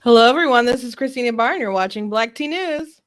Hello, everyone. This is Christina Barr, and you're watching Black Tea News.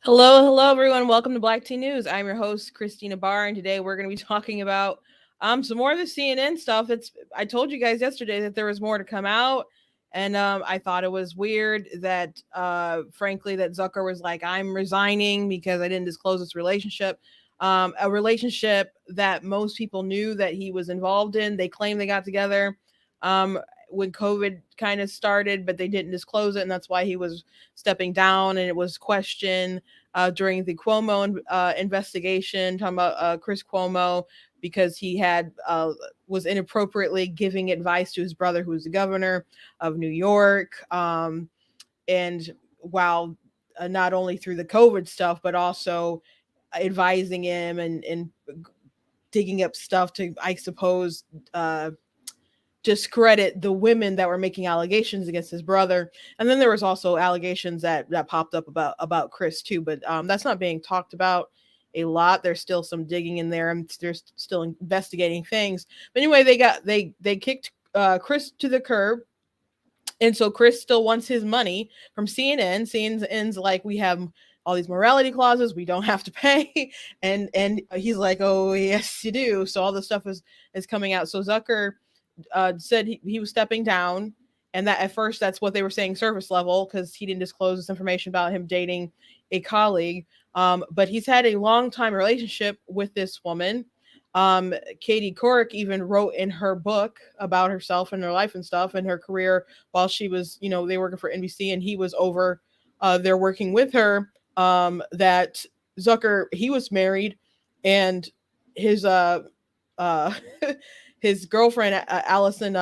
Hello, everyone. Welcome to Black Tea News. I'm your host, Christina Barr, and today we're going to be talking about some more of the CNN stuff. I told you guys yesterday that there was more to come out, and I thought it was weird that, frankly, that Zucker was like, "I'm resigning because I didn't disclose this relationship." A relationship that most people knew that he was involved in. They claim they got together um, when COVID kind of started, but they didn't disclose it, and that's why he was stepping down, and it was questioned during the Cuomo investigation, talking about Chris Cuomo, because he had was inappropriately giving advice to his brother, who was the governor of New York, and while not only through the COVID stuff, but also advising him and digging up stuff to, I suppose, discredit the women that were making allegations against his brother. And then there was also allegations that popped up about Chris too, but that's not being talked about a lot. There's still some digging in there, and they're still investigating things. But anyway, they kicked Chris to the curb. And so Chris still wants his money from CNN. CNN's like, we have all these morality clauses, we don't have to pay. And he's like, oh yes you do. So all this stuff is coming out. So Zucker said he was stepping down, and that at first that's what they were saying, surface level, because he didn't disclose this information about him dating a colleague. But he's had a long time relationship with this woman. Katie Couric even wrote in her book about herself and her life and stuff and her career while she was, they were working for NBC, and he was over there working with her. That Zucker, he was married, and his his girlfriend Allison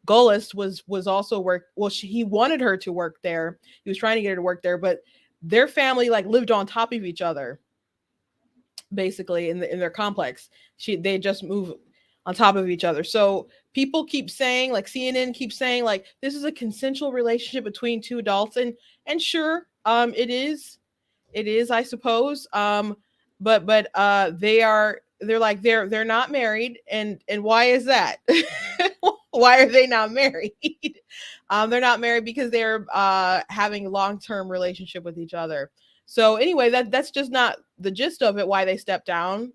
Golis was also he wanted her to work there. He was trying to get her to work there, but their family like lived on top of each other, basically in their complex. They just moved on top of each other. So people keep saying, like CNN keeps saying, like this is a consensual relationship between two adults, and sure, it is, I suppose. But they're not married, and why is that? Why are they not married? They're not married because they're having a long-term relationship with each other. So anyway, that's just not the gist of it. Why they stepped down,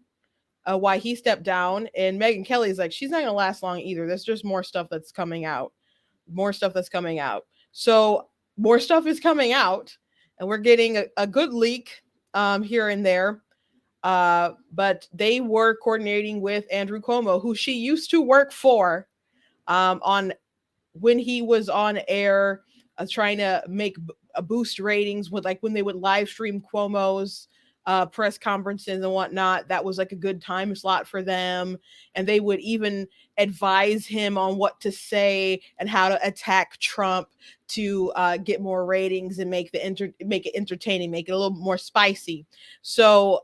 why he stepped down, and Megyn Kelly's like, she's not gonna last long either. There's just more stuff that's coming out, So more stuff is coming out, and we're getting a good leak here and there. But they were coordinating with Andrew Cuomo, who she used to work for, on when he was on air, trying to make boost ratings with, like, when they would live stream Cuomo's press conferences and whatnot. That was like a good time slot for them, and they would even advise him on what to say and how to attack Trump to get more ratings and make it entertaining, make it a little more spicy. So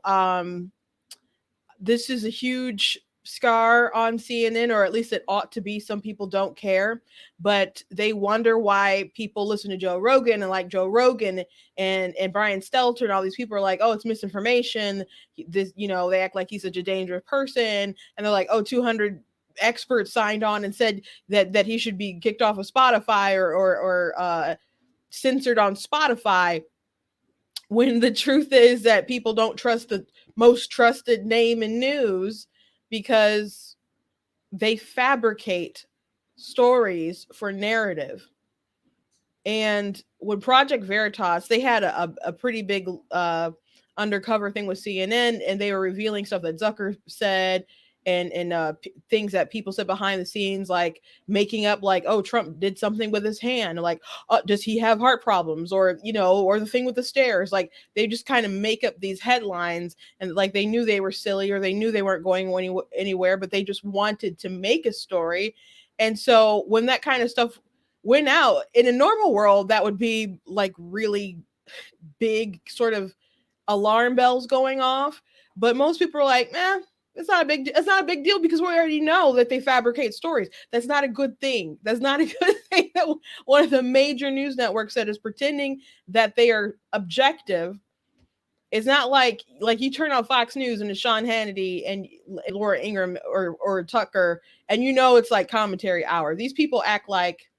this is a huge scar on CNN, or at least it ought to be. Some people don't care, but they wonder why people listen to Joe Rogan, and like Joe Rogan and Brian Stelter and all these people are like, oh, it's misinformation. This, they act like he's such a dangerous person, and they're like, oh, 200 experts signed on and said that he should be kicked off of Spotify or censored on Spotify, when the truth is that people don't trust the most trusted name in news because they fabricate stories for narrative. And with Project Veritas, they had a pretty big undercover thing with CNN, and they were revealing stuff that Zucker said, and things that people said behind the scenes, like making up, like, oh, Trump did something with his hand, like, does he have heart problems, or or the thing with the stairs. Like, they just kind of make up these headlines, and like they knew they were silly, or they knew they weren't going anywhere, but they just wanted to make a story. And so when that kind of stuff went out in a normal world, that would be like really big sort of alarm bells going off. But most people are like, it's not a big deal because we already know that they fabricate stories. That's not a good thing. That's not a good thing that one of the major news networks said is pretending that they are objective. It's not like you turn on Fox News and it's Sean Hannity and Laura Ingraham or Tucker, and you know it's like commentary hour. These people act like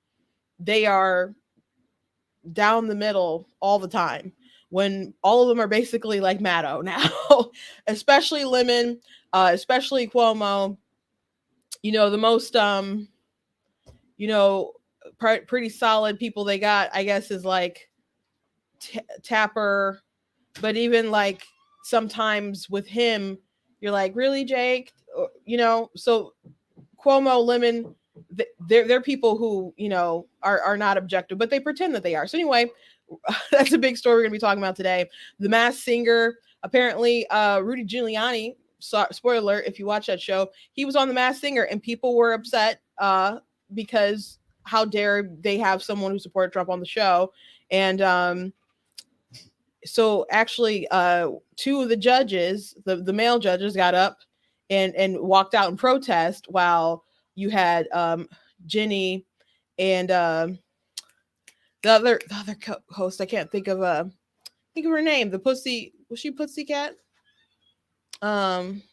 they are down the middle all the time when all of them are basically like Maddow now, especially Lemon, especially Cuomo. You know, the most you know, pretty solid people they got, I guess, is like Tapper. But even like sometimes with him, you're like, really, Jake? You know, so Cuomo, Lemon, they're people who, you know, are not objective, but they pretend that they are. So anyway, that's a big story we're gonna be talking about today. The Masked Singer, apparently, Rudy Giuliani. Spoiler alert: if you watch that show, he was on The Masked Singer, and people were upset because how dare they have someone who supported Trump on the show, and so actually, two of the judges, the male judges, got up and walked out in protest, while you had Jenny and the other host. I can't think of her name. The Pussy, was she Pussycat? Um,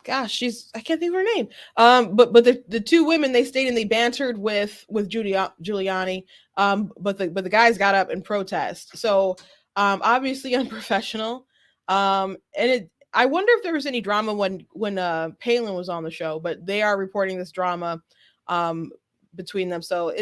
Gosh, I can't think of her name. But the two women, they stayed and they bantered with Giuliani. But the guys got up and protest. So obviously unprofessional. And I wonder if there was any drama when Palin was on the show, but they are reporting this drama between them. So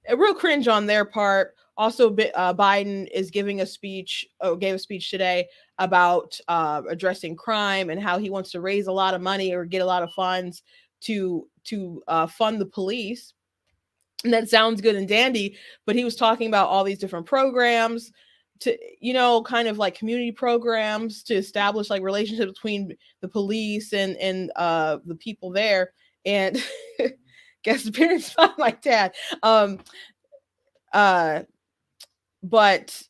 a real cringe on their part. Also, Biden is giving a speech, gave a speech today about addressing crime and how he wants to raise a lot of money or get a lot of funds to fund the police. And that sounds good and dandy, but he was talking about all these different programs to, you know, kind of like community programs to establish like relationships between the police and the people there. And guest appearance on my dad. But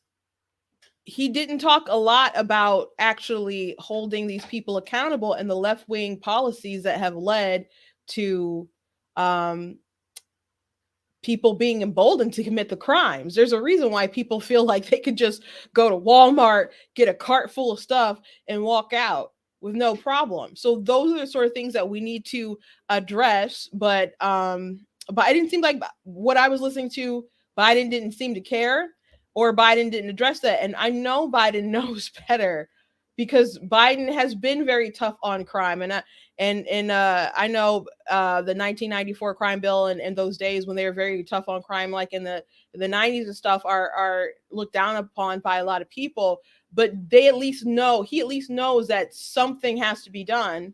he didn't talk a lot about actually holding these people accountable and the left-wing policies that have led to people being emboldened to commit the crimes. There's a reason why people feel like they could just go to Walmart, get a cart full of stuff, and walk out with no problem. So those are the sort of things that we need to address. But it didn't seem like what I was listening to, Biden didn't seem to care, or Biden didn't address that. And I know Biden knows better, because Biden has been very tough on crime. And I know the 1994 crime bill and those days when they were very tough on crime, like in the 90s and stuff, are looked down upon by a lot of people. But he at least knows that something has to be done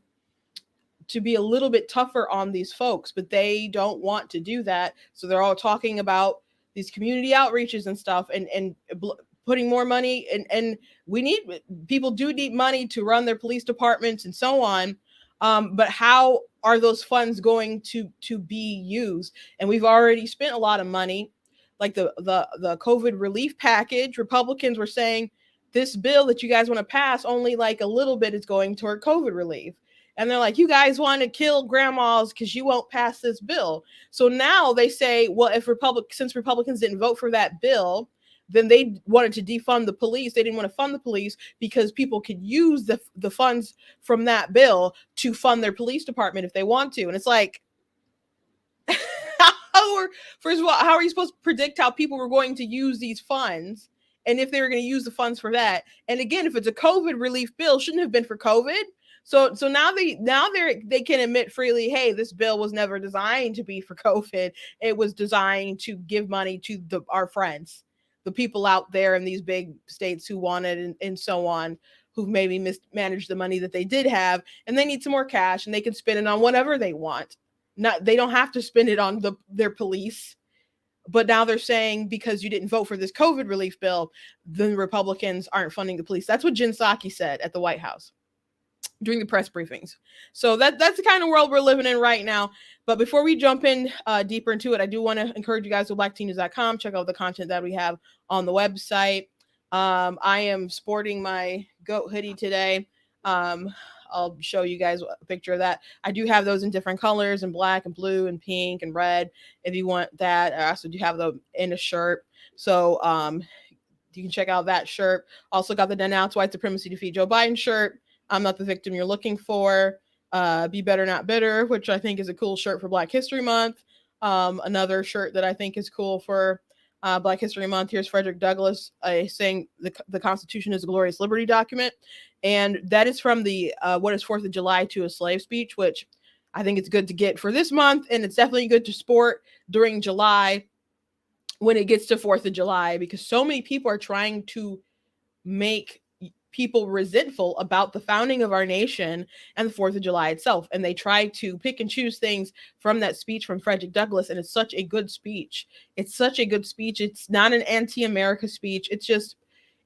to be a little bit tougher on these folks. But they don't want to do that. So they're all talking about these community outreaches and stuff, and putting more money, and people do need money to run their police departments and so on. But how are those funds going to be used? And we've already spent a lot of money, like the COVID relief package. Republicans were saying this bill that you guys want to pass, only like a little bit is going toward COVID relief. And they're like, you guys want to kill grandmas because you won't pass this bill. So now they say, well, since Republicans didn't vote for that bill, then they wanted to defund the police. They didn't want to fund the police because people could use the funds from that bill to fund their police department if they want to. And it's like, first of all, how are you supposed to predict how people were going to use these funds? And if they were going to use the funds for that? And again, if it's a COVID relief bill, shouldn't have been for COVID. So now they can admit freely, hey, this bill was never designed to be for COVID. It was designed to give money to our friends, the people out there in these big states who wanted and so on, who've maybe mismanaged the money that they did have, and they need some more cash, and they can spend it on whatever they want. They don't have to spend it on their police. But now they're saying because you didn't vote for this COVID relief bill, the Republicans aren't funding the police. That's what Jen Psaki said at the White House. during the press briefings. So that's the kind of world we're living in right now. But before we jump in deeper into it, I do want to encourage you guys to blacktnews.com. Check out the content that we have on the website. I am sporting my goat hoodie today. I'll show you guys a picture of that. I do have those in different colors, in black and blue and pink and red. If you want that, I also do have them in a shirt. So you can check out that shirt. Also got the Denounce White Supremacy Defeat Joe Biden shirt. I'm not the victim you're looking for. Be Better Not Bitter, which I think is a cool shirt for Black History Month. Another shirt that I think is cool for Black History Month. Here's Frederick Douglass saying the Constitution is a glorious liberty document. And that is from the What is 4th of July to a Slave speech, which I think it's good to get for this month. And it's definitely good to sport during July when it gets to 4th of July, because so many people are trying to make people resentful about the founding of our nation and the 4th of July itself. And they try to pick and choose things from that speech from Frederick Douglass. And it's such a good speech. It's such a good speech. It's not an anti-America speech. It's just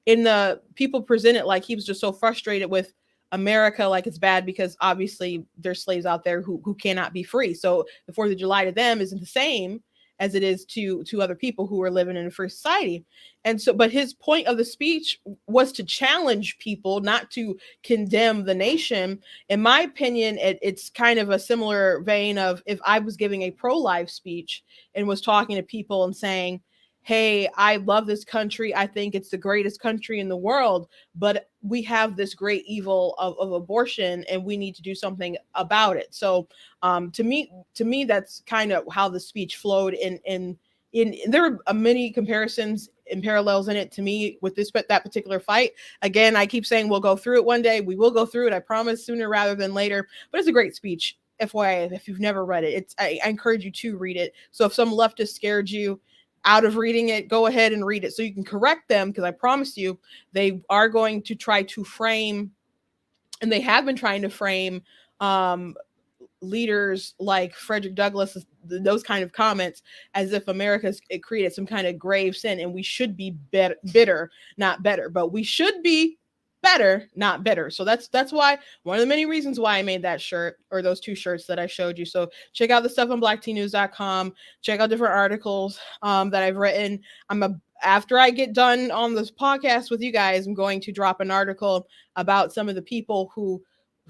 in the people present it like he was just so frustrated with America, like it's bad because obviously there's slaves out there who cannot be free. So the 4th of July to them isn't the same as it is to other people who are living in a free society. And so, but his point of the speech was to challenge people, not to condemn the nation. In my opinion, it's kind of a similar vein of if I was giving a pro-life speech and was talking to people and saying, hey, I love this country. I think it's the greatest country in the world, but we have this great evil of abortion and we need to do something about it. So to me, that's kind of how the speech flowed in there are many comparisons and parallels in it to me with that particular fight. Again, I keep saying we'll go through it one day. We will go through it. I promise, sooner rather than later, but it's a great speech. FYI, if you've never read it, I encourage you to read it. So if some leftist scared you out of reading it, go ahead and read it so you can correct them, because I promise you they are going to try to frame, and they have been trying to frame leaders like Frederick Douglass, those kind of comments, as if America's created some kind of grave sin and we should be bitter, not better. But we should be better, not bitter. So that's why, one of the many reasons why I made that shirt, or those two shirts that I showed you. So check out the stuff on blacktnews.com. Check out different articles that I've written. After I get done on this podcast with you guys, I'm going to drop an article about some of the people who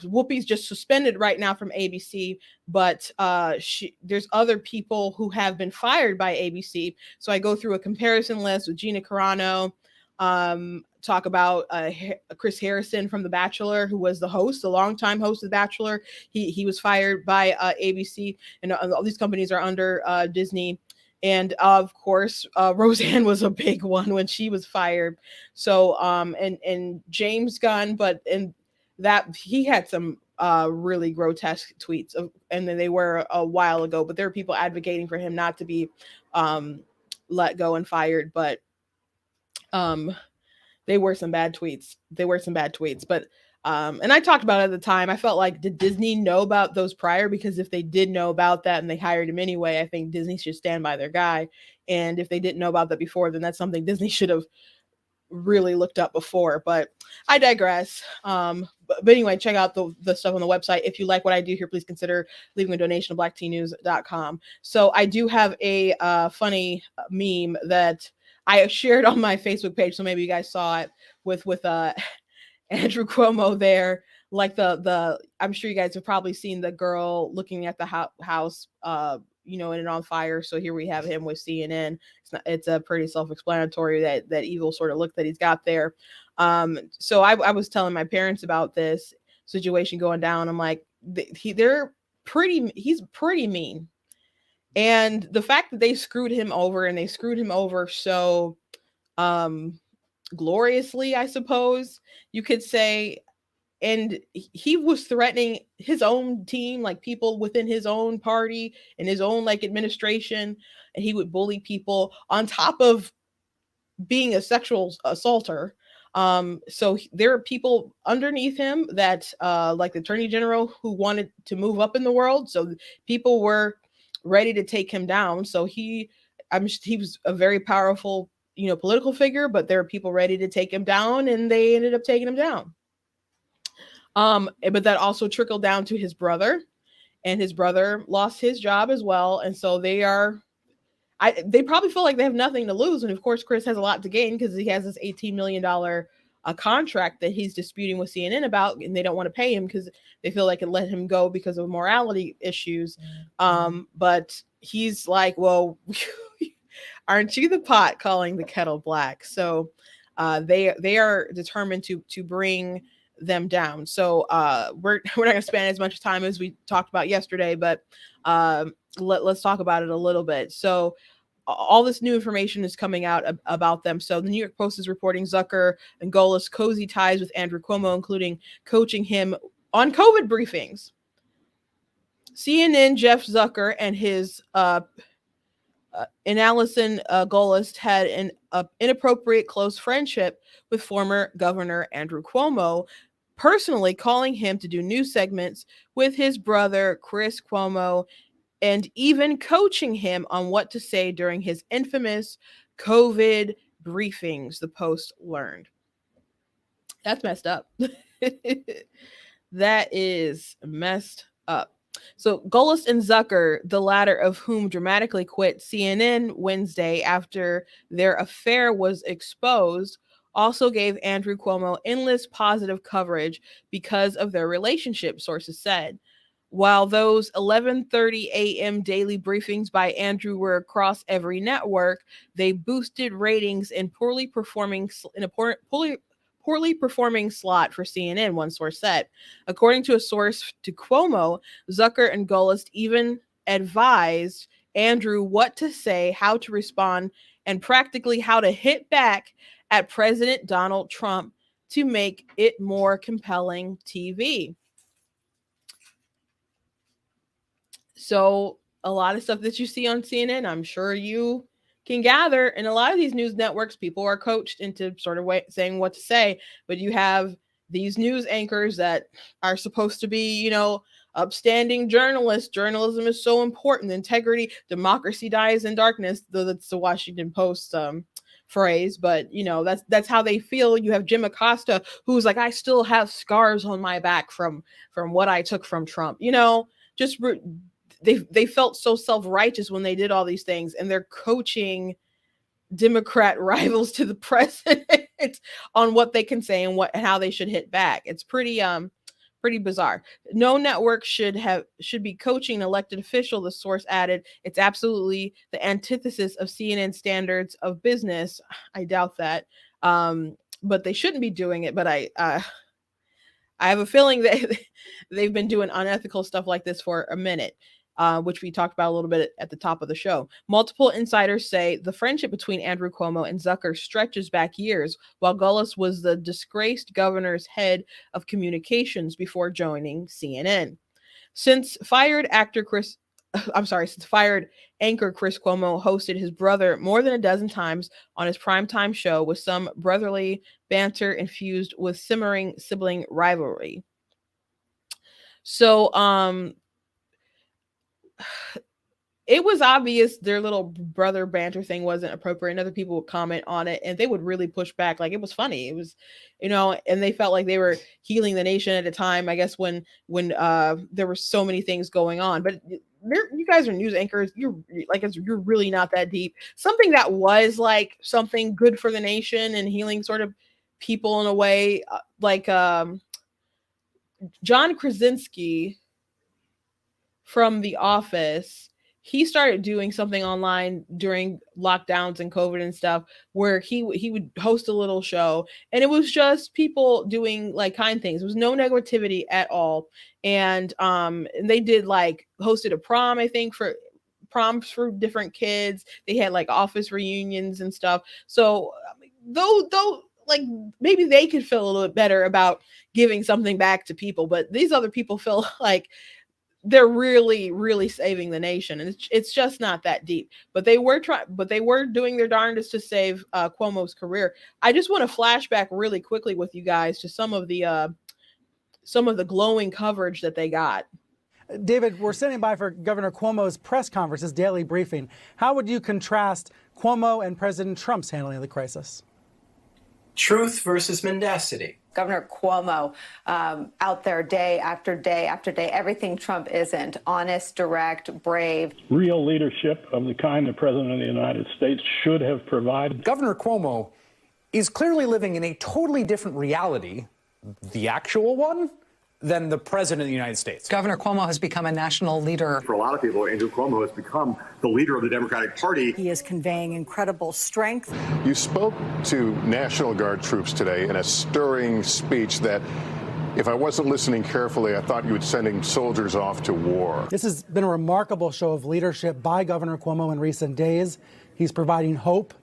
Whoopi's just suspended right now from ABC, but there's other people who have been fired by ABC. So I go through a comparison list with Gina Carano, talk about Chris Harrison from The Bachelor, who was the host, the longtime host of The Bachelor. He was fired by ABC, and all these companies are under Disney. And of course, Roseanne was a big one when she was fired. So and James Gunn, but that he had some really grotesque tweets and then they were a while ago, but there are people advocating for him not to be let go and fired, but they were some bad tweets. But and I talked about it at the time. I felt like, did Disney know about those prior? Because if they did know about that and they hired him anyway, I think Disney should stand by their guy. And if they didn't know about that before, then that's something Disney should have really looked up before. But I digress. But anyway, check out the stuff on the website. If you like what I do here, please consider leaving a donation to blacktnews.com. So I do have a funny meme that I shared on my Facebook page, so maybe you guys saw it, with Andrew Cuomo there. Like the I'm sure you guys have probably seen the girl looking at the house in and on fire. So here we have him with CNN. It's a pretty self-explanatory, that evil sort of look that he's got there. So I was telling my parents about this situation going down. I'm like, he's pretty mean. And the fact that they screwed him over, and they screwed him over so gloriously, I suppose you could say. And he was threatening his own team, like people within his own party and his own administration, and he would bully people on top of being a sexual assaulter. So there are people underneath him that like the attorney general, who wanted to move up in the world. So people were ready to take him down. So he was a very powerful political figure, but there are people ready to take him down, and they ended up taking him down. But that also trickled down to his brother, and his brother lost his job as well. And so they probably feel like they have nothing to lose. And of course, Chris has a lot to gain because he has this $18 million contract that he's disputing with CNN about, and they don't want to pay him because they feel like it let him go because of morality issues. But he's like, well, aren't you the pot calling the kettle black? So they are determined to bring them down. So we're not going to spend as much time as we talked about yesterday, but let's talk about it a little bit. So all this new information is coming out about them. So the New York Post is reporting Zucker and Golis' cozy ties with Andrew Cuomo, including coaching him on COVID briefings. CNN Jeff Zucker and his Alison Golis had an inappropriate close friendship with former Governor Andrew Cuomo, personally calling him to do news segments with his brother Chris Cuomo, and even coaching him on what to say during his infamous COVID briefings, the Post learned. That's messed up. That is messed up. So Golis and Zucker, the latter of whom dramatically quit CNN Wednesday after their affair was exposed, also gave Andrew Cuomo endless positive coverage because of their relationship, sources said. While those 11:30 a.m. daily briefings by Andrew were across every network, they boosted ratings in a poorly performing slot for CNN, one source said. According to a source to Cuomo, Zucker and Golis even advised Andrew what to say, how to respond, and practically how to hit back at President Donald Trump to make it more compelling TV. So a lot of stuff that you see on CNN, I'm sure you can gather. And a lot of these news networks, people are coached into sort of saying what to say. But you have these news anchors that are supposed to be, upstanding journalists. Journalism is so important. Integrity, democracy dies in darkness. Though that's the Washington Post phrase, but that's how they feel. You have Jim Acosta, who's like, I still have scars on my back from what I took from Trump. Just they felt so self-righteous when they did all these things, and they're coaching Democrat rivals to the president on what they can say and how they should hit back. It's pretty bizarre. No network should be coaching an elected official, the source added. It's absolutely the antithesis of CNN standards of business. I doubt that. But they shouldn't be doing it. But I have a feeling that they've been doing unethical stuff like this for a minute. Which we talked about a little bit at the top of the show. Multiple insiders say the friendship between Andrew Cuomo and Zucker stretches back years, while Golis was the disgraced governor's head of communications before joining CNN. Since fired anchor Chris Cuomo hosted his brother more than a dozen times on his primetime show with some brotherly banter infused with simmering sibling rivalry. So, it was obvious their little brother banter thing wasn't appropriate, and other people would comment on it and they would really push back. Like, it was funny. It was, and they felt like they were healing the nation at a time, I guess, when there were so many things going on. But you guys are news anchors. You're really not that deep. Something that was like something good for the nation and healing sort of people in a way, like John Krasinski from The Office, he started doing something online during lockdowns and COVID and stuff, where he would host a little show, and it was just people doing like kind things. There was no negativity at all, and they did like hosted a prom, I think, for proms for different kids. They had like office reunions and stuff. So though like maybe they could feel a little bit better about giving something back to people, but these other people feel like they're really, really saving the nation, and it's just not that deep. But they were doing their darndest to save Cuomo's career. I just want to flashback really quickly with you guys to some of the glowing coverage that they got. David, we're standing by for Governor Cuomo's press conference, his daily briefing. How would you contrast Cuomo and President Trump's handling of the crisis? Truth versus mendacity. Governor Cuomo out there day after day after day, everything Trump isn't, honest, direct, brave. Real leadership of the kind the President of the United States should have provided. Governor Cuomo is clearly living in a totally different reality, the actual one, than the President of the United States. Governor Cuomo has become a national leader. For a lot of people, Andrew Cuomo has become the leader of the Democratic Party. He is conveying incredible strength. You spoke to National Guard troops today in a stirring speech that, if I wasn't listening carefully, I thought you were sending soldiers off to war. This has been a remarkable show of leadership by Governor Cuomo in recent days. He's providing hope,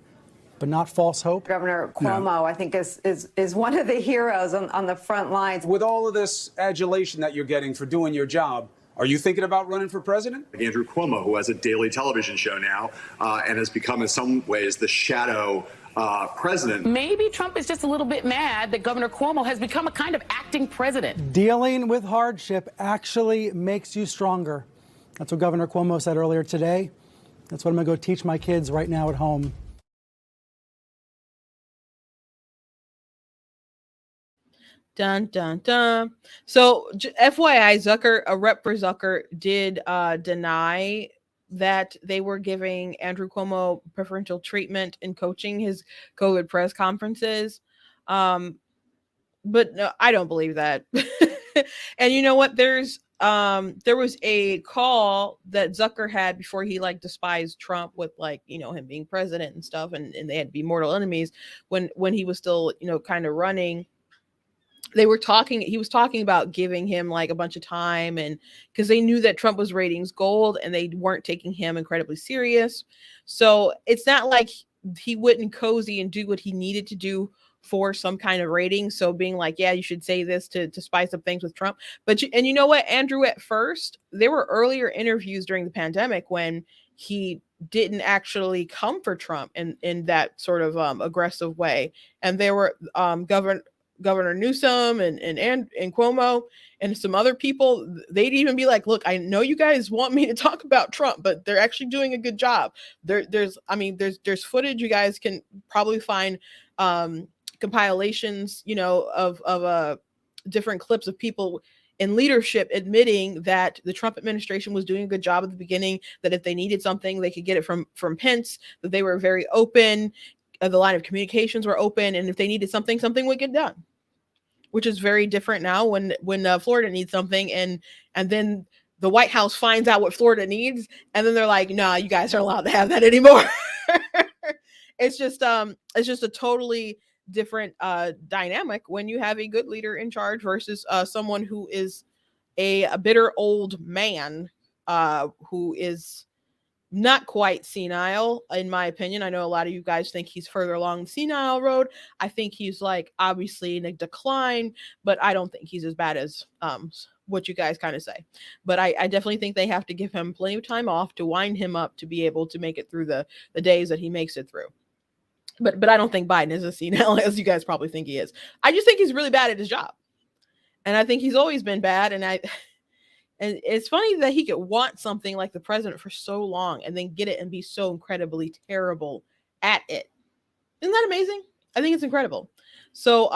but not false hope. Governor Cuomo, I think, is one of the heroes on the front lines. With all of this adulation that you're getting for doing your job, are you thinking about running for president? Andrew Cuomo, who has a daily television show now and has become in some ways the shadow president. Maybe Trump is just a little bit mad that Governor Cuomo has become a kind of acting president. Dealing with hardship actually makes you stronger. That's what Governor Cuomo said earlier today. That's what I'm going to go teach my kids right now at home. Dun, dun, dun. So FYI, a rep for Zucker did deny that they were giving Andrew Cuomo preferential treatment in coaching his COVID press conferences. But no, I don't believe that. And you know what? There was a call that Zucker had before he despised Trump with him being president and stuff, and they had to be mortal enemies when he was still, kind of running. He was talking about giving him a bunch of time, and because they knew that Trump was ratings gold and they weren't taking him incredibly serious. So it's not like he wouldn't cozy and do what he needed to do for some kind of rating. So being yeah, you should say this to spice up things with Trump. But you know what, Andrew, at first, there were earlier interviews during the pandemic when he didn't actually come for Trump in that sort of aggressive way. And there were Governor Newsom and Cuomo and some other people, they'd even be like, look, I know you guys want me to talk about Trump, but they're actually doing a good job. There's footage you guys can probably find, compilations, of different clips of people in leadership admitting that the Trump administration was doing a good job at the beginning, that if they needed something, they could get it from Pence, that they were very open. The line of communications were open, and if they needed something would get done, which is very different now when Florida needs something, and then the White House finds out what Florida needs, and then they're like, "Nah, you guys aren't allowed to have that anymore." It's just a totally different dynamic when you have a good leader in charge versus someone who is a bitter old man who is not quite senile, in my opinion. I know a lot of you guys think he's further along the senile road. I think he's obviously in a decline, but I don't think he's as bad as what you guys kind of say. But I definitely think they have to give him plenty of time off to wind him up to be able to make it through the days that he makes it through. But I don't think Biden is as senile as you guys probably think he is. I just think he's really bad at his job. And I think he's always been bad. And it's funny that he could want something like the president for so long and then get it and be so incredibly terrible at it. Isn't that amazing? I think it's incredible. So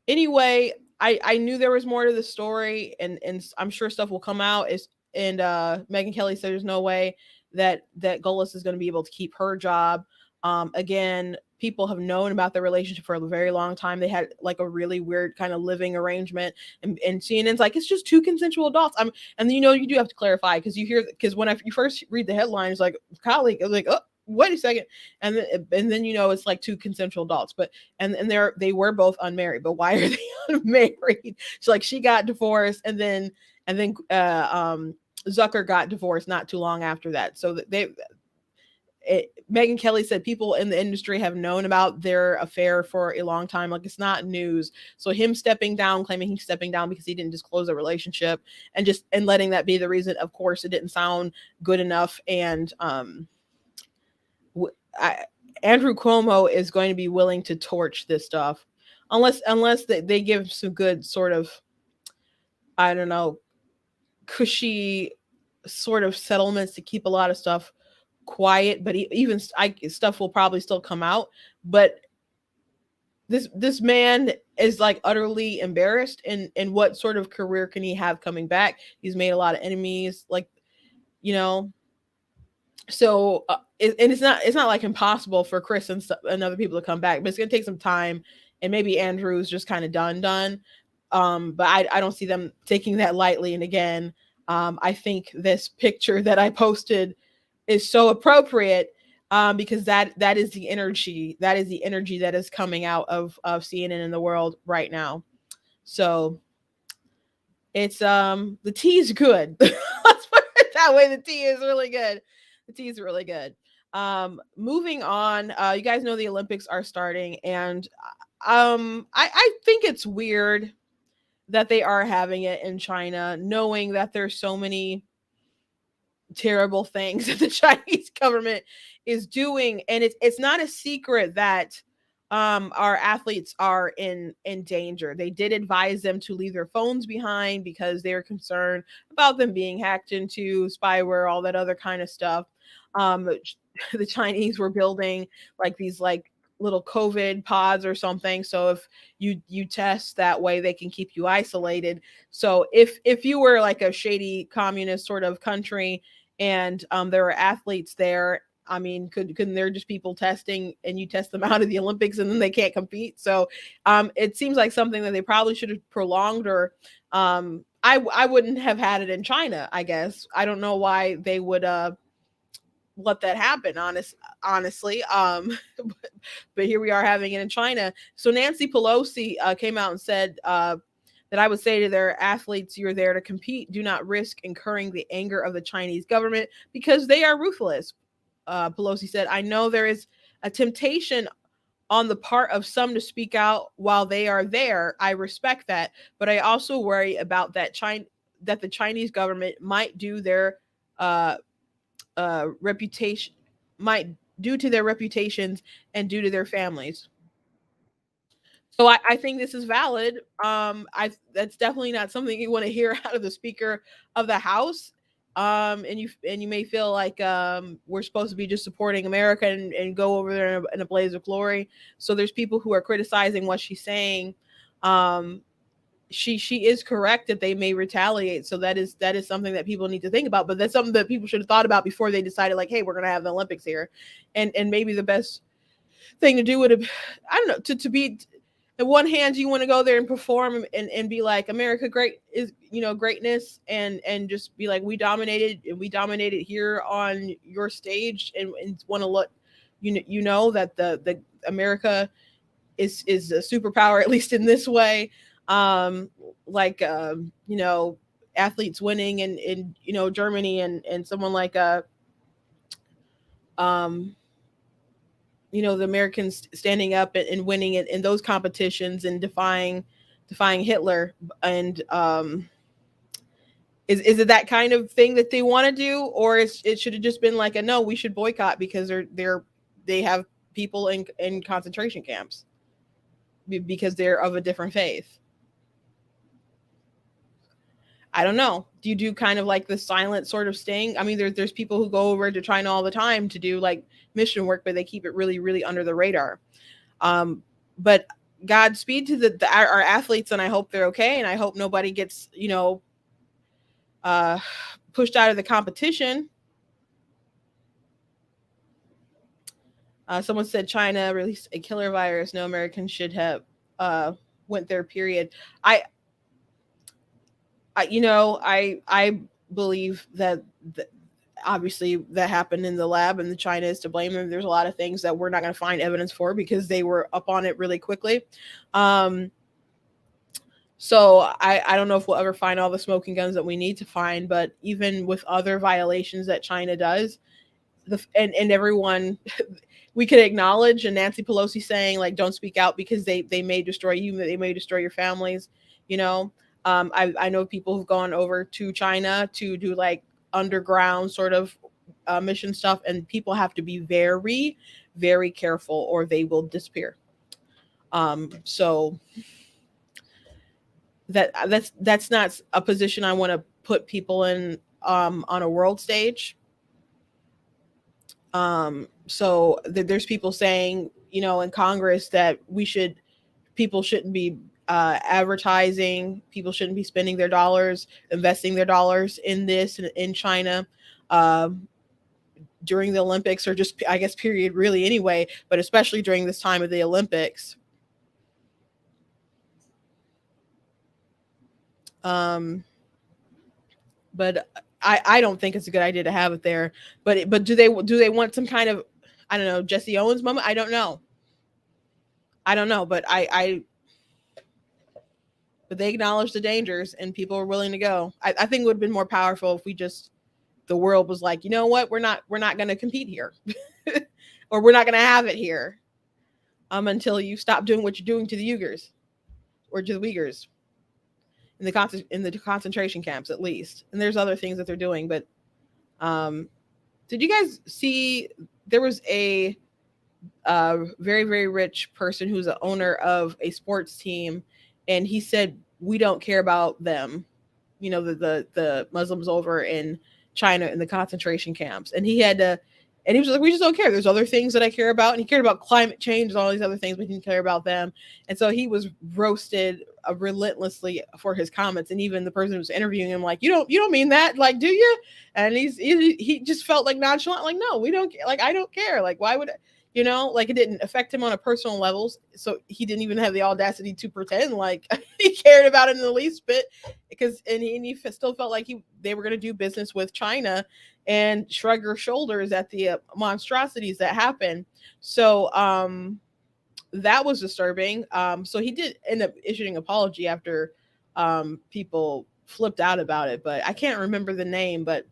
anyway, I knew there was more to the story, and I'm sure stuff will come out. And Megyn Kelly said there's no way that Golis is going to be able to keep her job. Again, people have known about their relationship for a very long time. They had a really weird kind of living arrangement, and CNN's it's just two consensual adults. And then, you do have to clarify, because when you first read the headlines, colleague, I was oh, wait a second. And then, it's two consensual adults, but, and they were both unmarried, but why are they unmarried? She got divorced, and then Zucker got divorced not too long after that. So Megyn Kelly said people in the industry have known about their affair for a long time. It's not news. So him stepping down, claiming he's stepping down because he didn't disclose a relationship, and letting that be the reason, of course, it didn't sound good enough. And Andrew Cuomo is going to be willing to torch this stuff unless they give some good sort of, I don't know, cushy sort of settlements to keep a lot of stuff quiet. But even stuff will probably still come out. But this man is like utterly embarrassed, and what sort of career can he have coming back? He's made a lot of enemies, like, you know. So and it's not like impossible for Chris and other people to come back, but it's gonna take some time, and maybe Andrew's just kind of done. But I don't see them taking that lightly. And again, I think this picture that I posted is so appropriate, because that is the energy that is coming out of CNN in the world right now. So it's the tea is good. Let's put it that way. The tea is really good. The tea is really good. Moving on, you guys know the Olympics are starting, and I think it's weird that they are having it in China, knowing that there's so many terrible things that the Chinese government is doing. And it's not a secret that our athletes are in danger. They did advise them to leave their phones behind because they're concerned about them being hacked into, spyware, all that other kind of stuff. The Chinese were building like these like little COVID pods or something, so if you test that way, they can keep you isolated. So if you were like a shady communist sort of country, and there were athletes there, I mean, couldn't there just people testing, and you test them out of the Olympics and then they can't compete? So it seems like something that they probably should have prolonged, or I wouldn't have had it in China, I guess. I don't know why they would let that happen, honestly. But here we are having it in China. So Nancy Pelosi came out and said that I would say to their athletes, you're there to compete. Do not risk incurring the anger of the Chinese government because they are ruthless. Pelosi said, I know there is a temptation on the part of some to speak out while they are there. I respect that, but I also worry about that the Chinese government might do their reputation, might due to their reputations and due to their families. So I think this is valid. That's definitely not something you want to hear out of the Speaker of the House. And you may feel like we're supposed to be just supporting America and go over there in a blaze of glory. So there's people who are criticizing what she's saying. She is correct that they may retaliate. So that is something that people need to think about. But that's something that people should have thought about before they decided, like, hey, we're gonna have the Olympics here. And maybe the best thing to do would have, I don't know, to be, on one hand, you want to go there and perform and be like, America great is, greatness, and just be like, we dominated here on your stage, and want to let that the America is a superpower, at least in this way. Athletes winning in Germany, and someone like the Americans standing up and winning it in those competitions and defying Hitler. And is it that kind of thing that they want to do, or it should have just been like a no, we should boycott because they have people in concentration camps because they're of a different faith? I don't know. Do you do kind of like the silent sort of sting? I mean, there's people who go over to China all the time to do like mission work, but they keep it really, really under the radar. But Godspeed to our athletes, and I hope they're okay, and I hope nobody gets pushed out of the competition. Someone said China released a killer virus. No American should have went there. Period. I believe that obviously that happened in the lab, and the China is to blame. And there's a lot of things that we're not going to find evidence for because they were up on it really quickly. So I don't know if we'll ever find all the smoking guns that we need to find, but even with other violations that China does, and everyone, we could acknowledge, and Nancy Pelosi saying like, don't speak out because they may destroy you, they may destroy your families. I know people who've gone over to China to do like underground sort of mission stuff, and people have to be very, very careful or they will disappear. So that's not a position I want to put people in on a world stage. So there's people saying, in Congress that we should people shouldn't be advertising. People shouldn't be spending their dollars, investing their dollars in this in China during the Olympics, or just, I guess, period, really anyway, but especially during this time of the Olympics. But I don't think it's a good idea to have it there. But do they want some kind of, I don't know, Jesse Owens moment? I don't know. But but they acknowledge the dangers and people are willing to go. I think it would have been more powerful if the world was like, you know what, we're not going to compete here, or we're not going to have it here until you stop doing what you're doing to the Uyghurs, or to the Uyghurs in the concentration camps, at least. And there's other things that they're doing. But did you guys see there was a very, very rich person who's the owner of a sports team, and he said, we don't care about them, the Muslims over in China in the concentration camps. And he was like, we just don't care. There's other things that I care about. And he cared about climate change and all these other things, but he didn't care about them. And so he was roasted relentlessly for his comments. And even the person who was interviewing him, like, you don't mean that, like, do you? And he just felt like nonchalant, like, no, we don't, like, I don't care. Like, why would, like, it didn't affect him on a personal level. So he didn't even have the audacity to pretend like he cared about it in the least bit, because he still felt like they were going to do business with China and shrug your shoulders at the monstrosities that happen. So that was disturbing. So he did end up issuing an apology after people flipped out about it, but I can't remember the name. But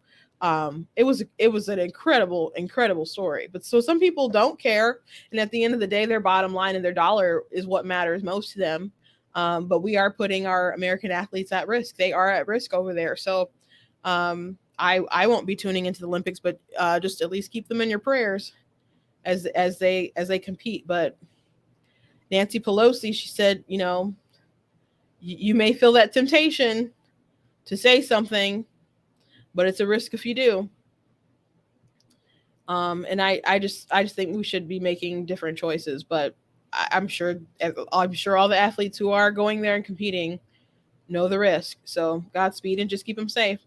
it was an incredible story. But so some people don't care, and at the end of the day, their bottom line and their dollar is what matters most to them. But we are putting our American athletes at risk. They are at risk over there. So I won't be tuning into the Olympics, but just at least keep them in your prayers as they compete. But Nancy Pelosi, she said, you may feel that temptation to say something, but it's a risk if you do. And I just think we should be making different choices. But I'm sure all the athletes who are going there and competing know the risk. So Godspeed and just keep them safe.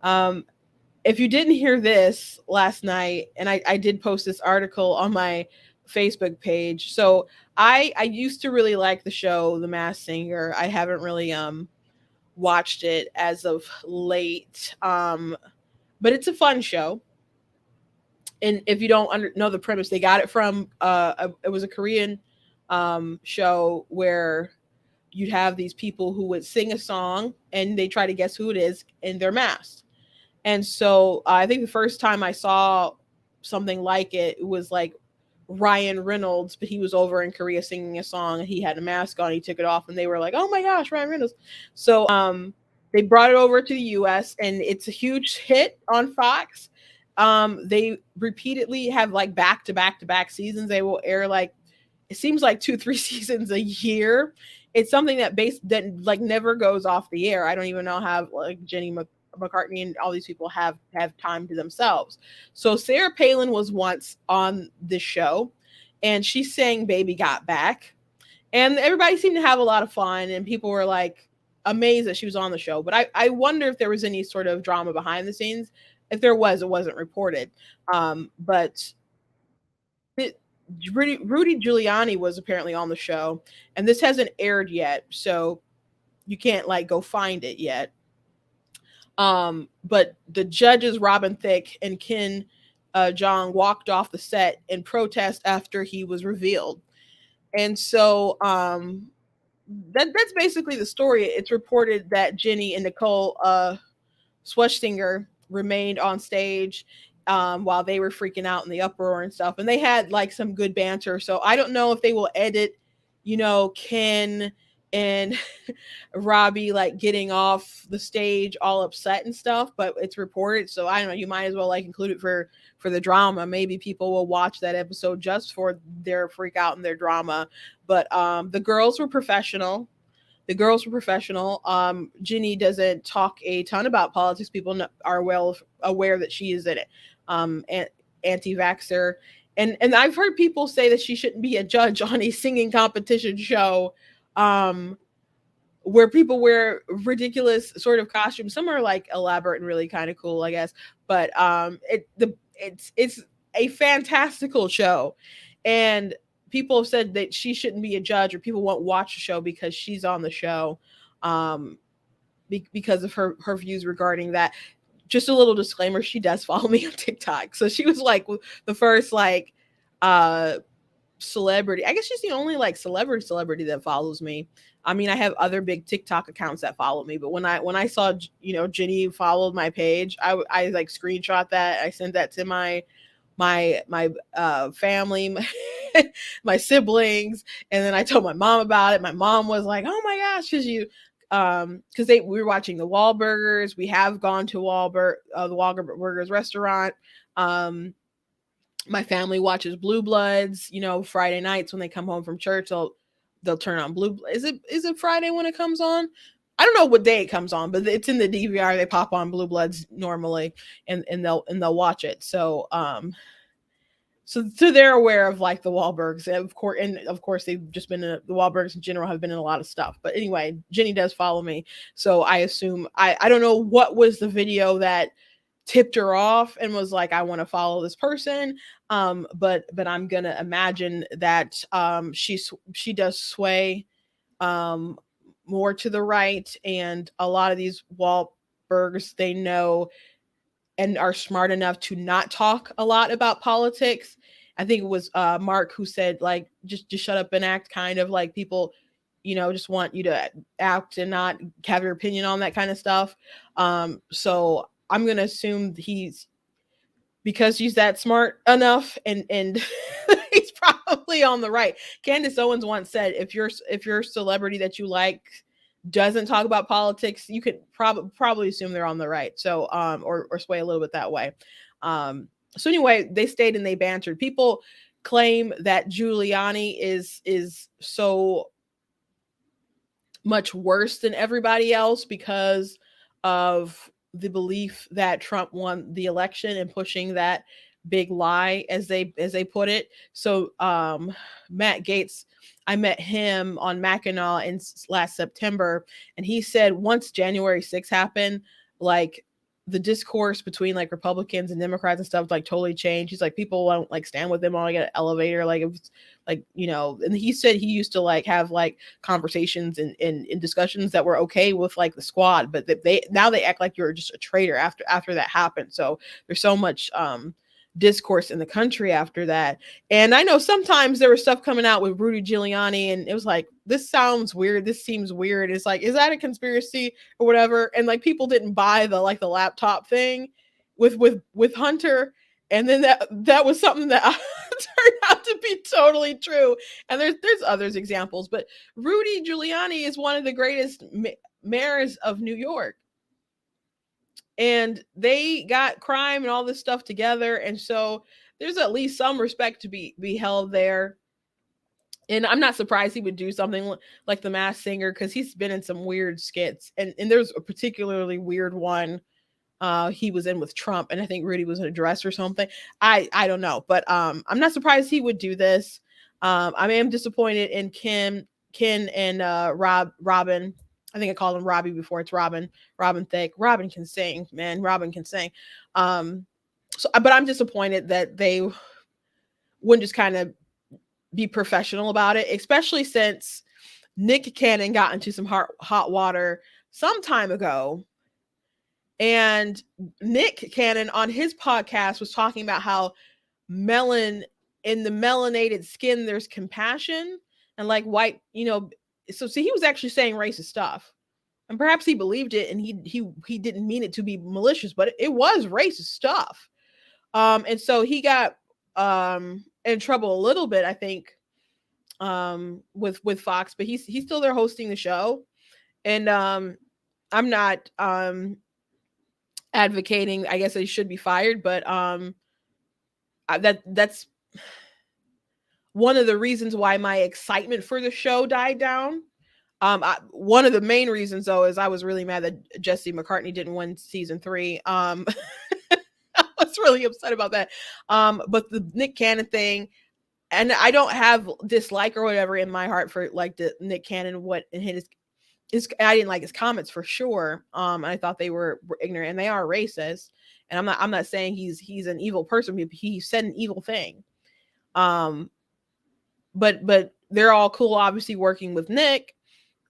If you didn't hear this last night, and I did post this article on my Facebook page. So I used to really like the show The Masked Singer. I haven't really watched it as of late, but it's a fun show. And if you don't know the premise, they got it from it was a Korean show where you'd have these people who would sing a song and they try to guess who it is, and they're masked. And so I think the first time I saw something like it was like Ryan Reynolds, but he was over in Korea singing a song and he had a mask on. He took it off and they were like, oh my gosh, Ryan Reynolds. So they brought it over to the US and it's a huge hit on Fox. They repeatedly have like back to back seasons. They will air like, it seems like 2-3 seasons a year. It's something that like never goes off the air. I don't even know how like Jenny McCartney and all these people have time to themselves. So Sarah Palin was once on this show and she sang Baby Got Back, and everybody seemed to have a lot of fun and people were like amazed that she was on the show. But I wonder if there was any sort of drama behind the scenes. If there was, it wasn't reported. But Rudy Giuliani was apparently on the show, and this hasn't aired yet, so you can't like go find it yet. But the judges Robin Thicke and Ken Jeong walked off the set in protest after he was revealed. And so that's basically the story. It's reported that Jenny and Nicole Scherzinger remained on stage while they were freaking out in the uproar and stuff. And they had like some good banter. So I don't know if they will edit, Ken and Robbie like getting off the stage all upset and stuff, but it's reported. So I don't know, you might as well like include it for the drama. Maybe people will watch that episode just for their freak out and their drama. But the girls were professional. Ginny doesn't talk a ton about politics. People are well aware that she is an anti-vaxxer and I've heard people say that she shouldn't be a judge on a singing competition show, where people wear ridiculous sort of costumes. Some are like elaborate and really kind of cool, I guess. But it's a fantastical show, and people have said that she shouldn't be a judge, or people won't watch the show because she's on the show, because of her views regarding that. Just a little disclaimer: she does follow me on TikTok, so she was like the first like celebrity. I guess she's the only like celebrity that follows me. I mean, I have other big TikTok accounts that follow me, but when I saw, Jenny followed my page, I like screenshot that. I sent that to my family, my siblings, and then I told my mom about it. My mom was like, "Oh my gosh, because we were watching the Wahlburgers. We have gone to the Wahlburgers restaurant. My family watches Blue Bloods, Friday nights when they come home from church. They'll turn on Blue. Is it Friday when it comes on? I don't know what day it comes on, but it's in the DVR. They pop on Blue Bloods normally, and they'll watch it. So so they're aware of like the Wahlbergs, of course they've just been the Wahlbergs in general have been in a lot of stuff. But anyway, Jenny does follow me, so I assume I don't know what was the video that tipped her off and was like, I want to follow this person. But I'm gonna imagine that she does sway more to the right, and a lot of these Wahlbergs, they know and are smart enough to not talk a lot about politics. I think it was Mark who said like just shut up and act, kind of like people just want you to act and not have your opinion on that kind of stuff. So I'm gonna assume because he's that smart enough, and he's probably on the right. Candace Owens once said, if your celebrity that you like doesn't talk about politics, you could probably assume they're on the right. So or sway a little bit that way. So anyway, they stayed and they bantered. People claim that Giuliani is so much worse than everybody else because of the belief that Trump won the election and pushing that big lie, as they put it. So Matt Gaetz, I met him on Mackinac in last September, and he said once January 6th happened, like the discourse between like Republicans and Democrats and stuff like totally changed. He's like, people won't like stand with them on like an elevator, like it was like, and he said he used to like have like conversations and discussions that were okay with like the squad, but they act like you're just a traitor after that happened. So there's so much discourse in the country after that. And I know sometimes there was stuff coming out with Rudy Giuliani, and it was like, this sounds weird, this seems weird. It's like, is that a conspiracy or whatever? And like people didn't buy the laptop thing with Hunter, and then that was something that turned out to be totally true. And there's others examples, but Rudy Giuliani is one of the greatest mayors of New York. And they got crime and all this stuff together. And so there's at least some respect to be held there. And I'm not surprised he would do something like The Masked Singer, because he's been in some weird skits. And there's a particularly weird one he was in with Trump. And I think Rudy was in a dress or something. I don't know. But I'm not surprised he would do this. I am disappointed in Ken and Robin. I think I called him Robbie before. It's Robin Thicke. Robin can sing, man. Robin can sing. But I'm disappointed that they wouldn't just kind of be professional about it, especially since Nick Cannon got into some hot water some time ago. And Nick Cannon on his podcast was talking about how in the melanated skin, there's compassion, and like white, so he was actually saying racist stuff, and perhaps he believed it, and he didn't mean it to be malicious, but it was racist stuff. And so he got in trouble a little bit, I think, with Fox, but he's still there hosting the show. And I'm not advocating, I guess, he should be fired, but that's one of the reasons why my excitement for the show died down. One of the main reasons, though, is I was really mad that Jesse McCartney didn't win season 3. I was was really upset about that. But the Nick Cannon thing, and I don't have dislike or whatever in my heart for like the Nick Cannon, I didn't like his comments for sure. I thought they were ignorant, and they are racist. And I'm not saying he's an evil person. He said an evil thing. But they're all cool, obviously working with Nick.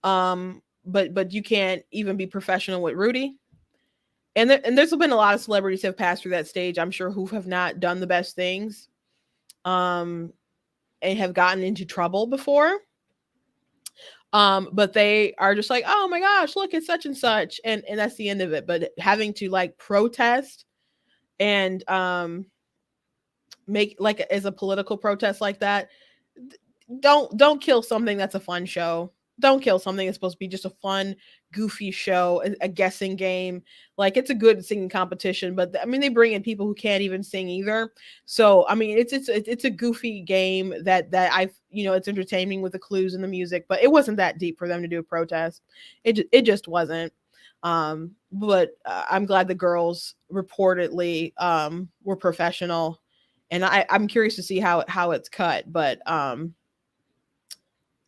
But you can't even be professional with Rudy. And there's been a lot of celebrities have passed through that stage, I'm sure, who have not done the best things, and have gotten into trouble before. But they are just like, oh my gosh, look, it's such and such, and that's the end of it. But having to like protest and make like as a political protest like that, don't kill something that's a fun show. Don't kill something that's supposed to be just a fun, goofy show, a guessing game. Like, it's a good singing competition, but I mean, they bring in people who can't even sing either. So I mean, it's a goofy game that it's entertaining with the clues and the music, but it wasn't that deep for them to do a protest. It just wasn't. But I'm glad the girls reportedly were professional, and I'm curious to see how it's cut, but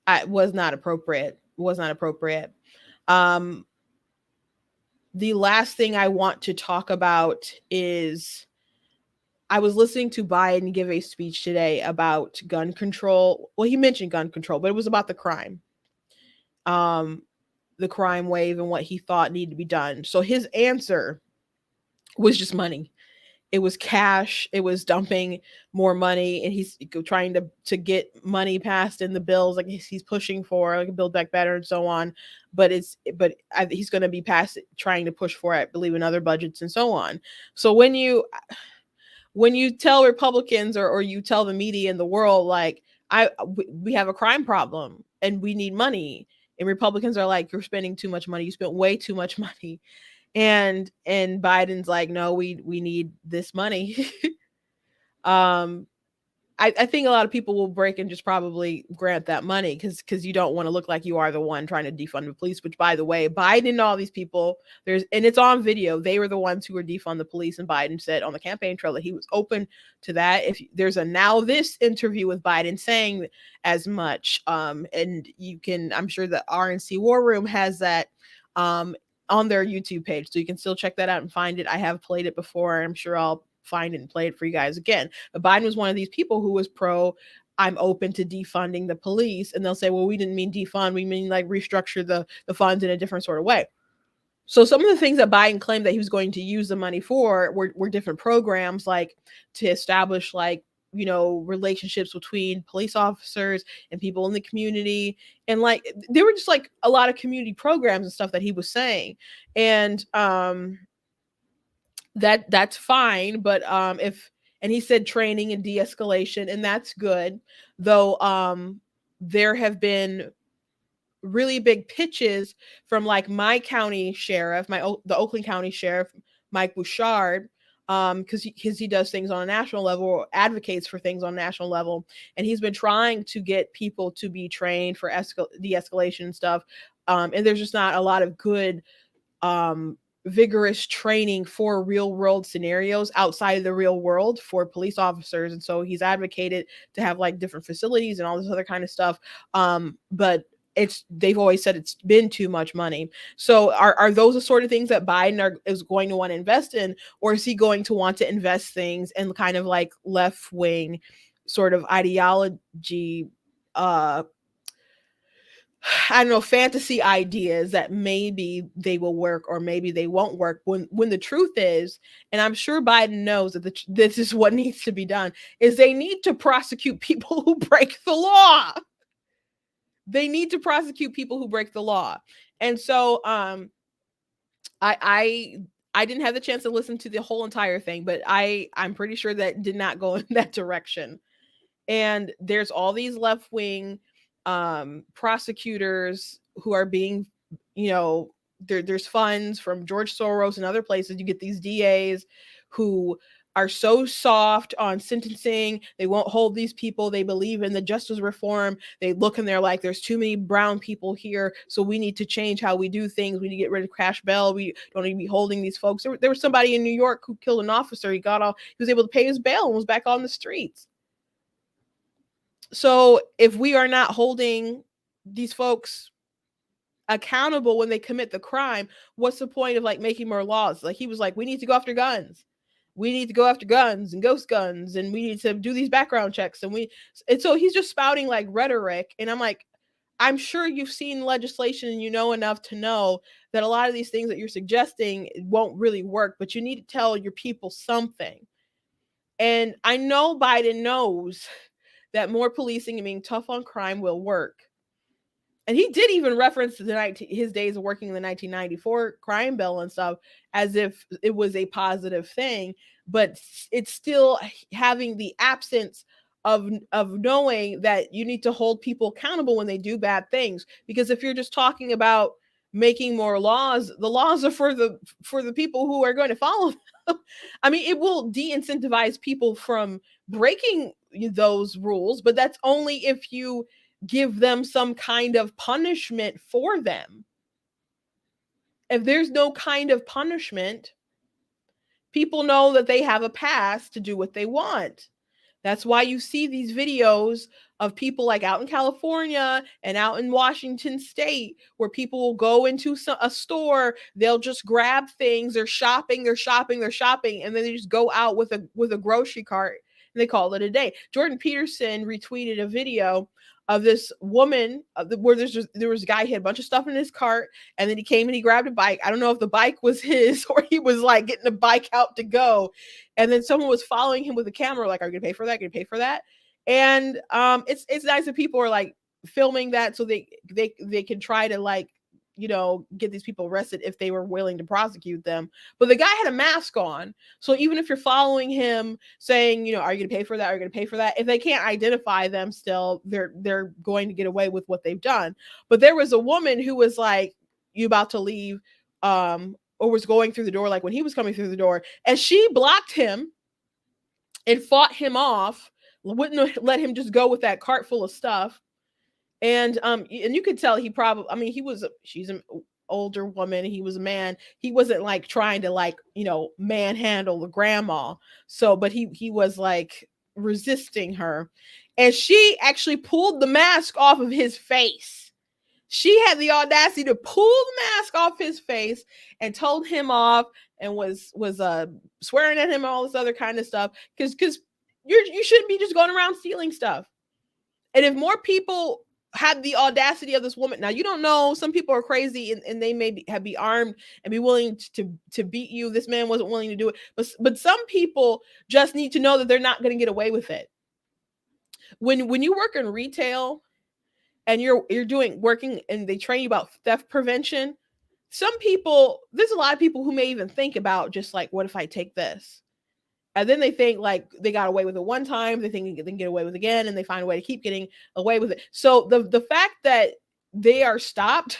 it was not appropriate. The last thing I want to talk about is I was listening to Biden give a speech today about gun control. Well, he mentioned gun control, but it was about the crime wave and what he thought needed to be done. So his answer was just money. It was cash. It was dumping more money, and he's trying to get money passed in the bills, like he's pushing for, like Build Back Better and so on. But he's going to be trying to push for, I believe, in other budgets and so on. So when you tell Republicans or you tell the media in the world, like, we have a crime problem and we need money, and Republicans are like, you're spending too much money. You spent way too much money. And Biden's like, no, we need this money. I think a lot of people will break and just probably grant that money because you don't want to look like you are the one trying to defund the police, which, by the way, Biden and all these people, and it's on video, they were the ones who were defund the police, and Biden said on the campaign trail that he was open to that. If there's a Now This interview with Biden saying as much, and you can, I'm sure the RNC War Room has that on their YouTube page, so you can still check that out and find it. I have played it before. I'm sure I'll find it and play it for you guys again. But Biden was one of these people who was I'm open to defunding the police. And they'll say, well, we didn't mean defund. We mean like restructure the funds in a different sort of way. So some of the things that Biden claimed that he was going to use the money for were different programs, like to establish relationships between police officers and people in the community. And like, there were just like a lot of community programs and stuff that he was saying. And that's fine. But and he said training and de-escalation, and that's good. Though there have been really big pitches from like my county sheriff, the Oakland County Sheriff, Mike Bouchard, because he does things on a national level, or advocates for things on a national level, and he's been trying to get people to be trained for de-escalation and stuff. And there's just not a lot of good vigorous training for real world scenarios outside of the real world for police officers. And so he's advocated to have like different facilities and all this other kind of stuff. But they've always said it's been too much money. So are those the sort of things that Biden is going to want to invest in, or is he going to want to invest things in kind of like left wing sort of ideology, I don't know, fantasy ideas that maybe they will work or maybe they won't work, when the truth is, and I'm sure Biden knows that this is what needs to be done, is they need to prosecute people who break the law. They need to prosecute people who break the law. And so I didn't have the chance to listen to the whole entire thing, but I'm pretty sure that did not go in that direction. And there's all these left-wing prosecutors who are being, there's funds from George Soros and other places. You get these DAs who are so soft on sentencing. They won't hold these people. They believe in the justice reform. They look and they're like, there's too many brown people here, so we need to change how we do things. We need to get rid of cash bail. We don't need to be holding these folks. There was somebody in New York who killed an officer. He was able to pay his bail and was back on the streets. So if we are not holding these folks accountable when they commit the crime, what's the point of like making more laws? Like he was like, we need to go after guns. We need to go after guns and ghost guns, and we need to do these background checks. And so he's just spouting like rhetoric. And I'm like, I'm sure you've seen legislation and you know enough to know that a lot of these things that you're suggesting won't really work, but you need to tell your people something. And I know Biden knows that more policing and being tough on crime will work. And he did even reference his days of working in the 1994 crime bill and stuff as if it was a positive thing, but it's still having the absence of knowing that you need to hold people accountable when they do bad things. Because if you're just talking about making more laws, the laws are for the people who are going to follow them. I mean, it will de-incentivize people from breaking those rules, but that's only if you give them some kind of punishment for them. If there's no kind of punishment, people know that they have a pass to do what they want. That's why you see these videos of people like out in California and out in Washington State, where people will go into a store, they'll just grab things, they're shopping, and then they just go out with a grocery cart and they call it a day. Jordan Peterson retweeted a video of this woman where there was a guy, he had a bunch of stuff in his cart, and then he came and he grabbed a bike. I don't know if the bike was his or he was like getting a bike out to go. And then someone was following him with a camera, like, are you gonna pay for that? Gonna pay for that? And it's nice that people are like filming that so they can try to like, you know, get these people arrested if they were willing to prosecute them. But the guy had a mask on. So even if you're following him saying, you know, are you going to pay for that? Are you going to pay for that? If they can't identify them still, they're going to get away with what they've done. But there was a woman who was like, you about to leave, or was going through the door, like when he was coming through the door, and she blocked him and fought him off, wouldn't let him just go with that cart full of stuff. And you could tell he probably, I mean, she's an older woman, he was a man, he wasn't like trying to like, you know, manhandle the grandma. So, but he was like resisting her, and she actually pulled the mask off of his face. She had the audacity to pull the mask off his face and told him off and was swearing at him and all this other kind of stuff. Because you shouldn't be just going around stealing stuff. And if more people had the audacity of this woman, now you don't know, some people are crazy and they may be armed and be willing to beat you. This man wasn't willing to do it, but some people just need to know that they're not going to get away with it. When you work in retail and you're working and they train you about theft prevention, there's a lot of people who may even think about just like, what if I take this? And then they think like they got away with it one time, they think they can get away with it again, and they find a way to keep getting away with it. So the fact that they are stops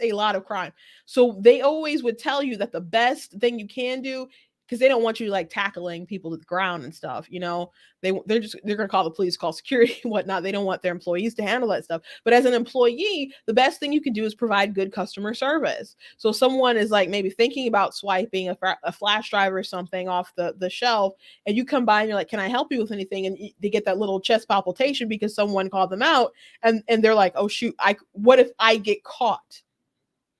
a lot of crime. So they always would tell you that the best thing you can do, because they don't want you like tackling people to the ground and stuff, you know, they're going to call the police, call security and whatnot. They don't want their employees to handle that stuff. But as an employee, the best thing you can do is provide good customer service. So someone is like maybe thinking about swiping a flash drive or something off the shelf, and you come by and you're like, can I help you with anything? And they get that little chest palpitation because someone called them out, and they're like, oh shoot, what if I get caught?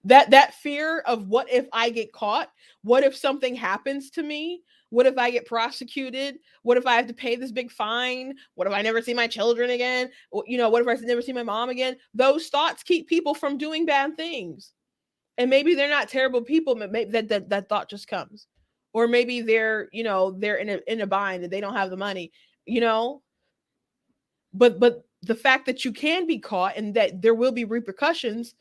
That fear of what if I get caught? What if something happens to me? What if I get prosecuted? What if I have to pay this big fine? What if I never see my children again? You know, what if I never see my mom again? Those thoughts keep people from doing bad things. And maybe they're not terrible people, but maybe that thought just comes. Or maybe they're in a bind and they don't have the money, you know? But the fact that you can be caught and that there will be repercussions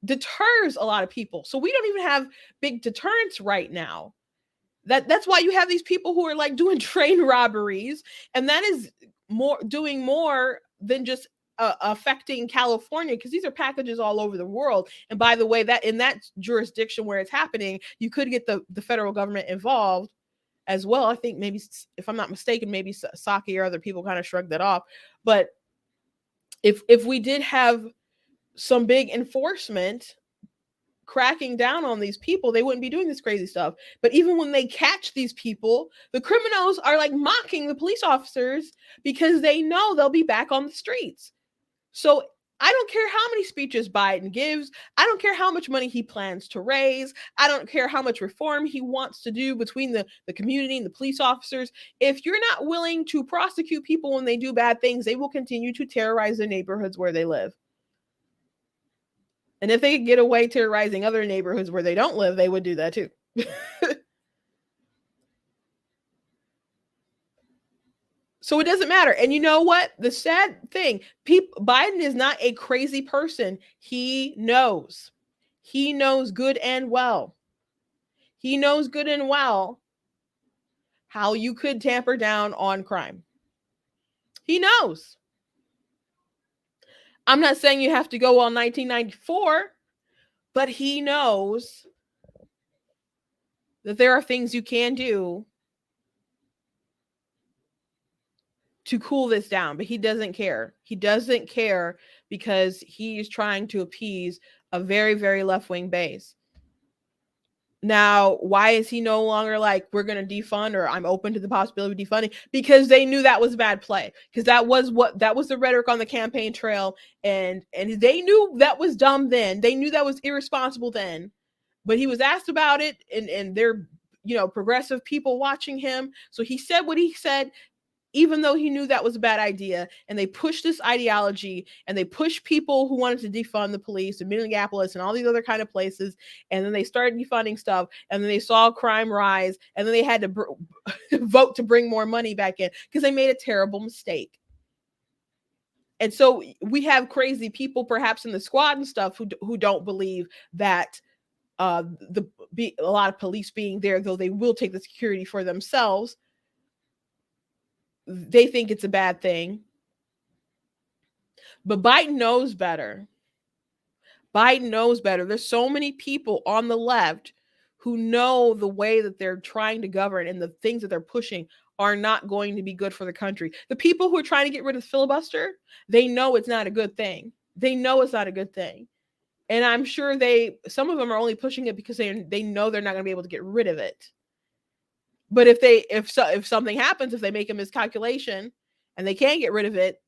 deters a lot of people. So we don't even have big deterrents right now. That's why you have these people who are like doing train robberies, and that is doing more than just affecting California, because these are packages all over the world. And by the way, that in that jurisdiction where it's happening, you could get the federal government involved as well. I think maybe, if I'm not mistaken, maybe Psaki or other people kind of shrugged that off. But if we did have some big enforcement cracking down on these people, they wouldn't be doing this crazy stuff. But even when they catch these people, the criminals are like mocking the police officers because they know they'll be back on the streets. So I don't care how many speeches Biden gives. I don't care how much money he plans to raise. I don't care how much reform he wants to do between the community and the police officers. If you're not willing to prosecute people when they do bad things, they will continue to terrorize the neighborhoods where they live. And if they could get away terrorizing other neighborhoods where they don't live, they would do that too. So it doesn't matter. And you know what? The sad thing, Biden is not a crazy person. He knows. He knows good and well. He knows good and well how you could tamper down on crime. He knows. I'm not saying you have to go on 1994, but he knows that there are things you can do to cool this down, but he doesn't care. He doesn't care because he's trying to appease a very, very left-wing base. Now, why is he no longer like, we're going to defund, or I'm open to the possibility of defunding? Because they knew that was a bad play. Because that was the rhetoric on the campaign trail. And they knew that was dumb then. They knew that was irresponsible then. But he was asked about it, and they're, progressive people watching him. So he said what he said, even though he knew that was a bad idea. And they pushed this ideology, and they pushed people who wanted to defund the police in Minneapolis and all these other kind of places. And then they started defunding stuff, and then they saw crime rise, and then they had to vote to bring more money back in because they made a terrible mistake. And so we have crazy people perhaps in the squad and stuff who don't believe that a lot of police being there, though they will take the security for themselves, they think it's a bad thing. But Biden knows better. Biden knows better. There's so many people on the left who know the way that they're trying to govern and the things that they're pushing are not going to be good for the country. The people who are trying to get rid of the filibuster, they know it's not a good thing. They know it's not a good thing. And I'm sure some of them are only pushing it because they know they're not going to be able to get rid of it. But if something happens, if they make a miscalculation and they can't get rid of it,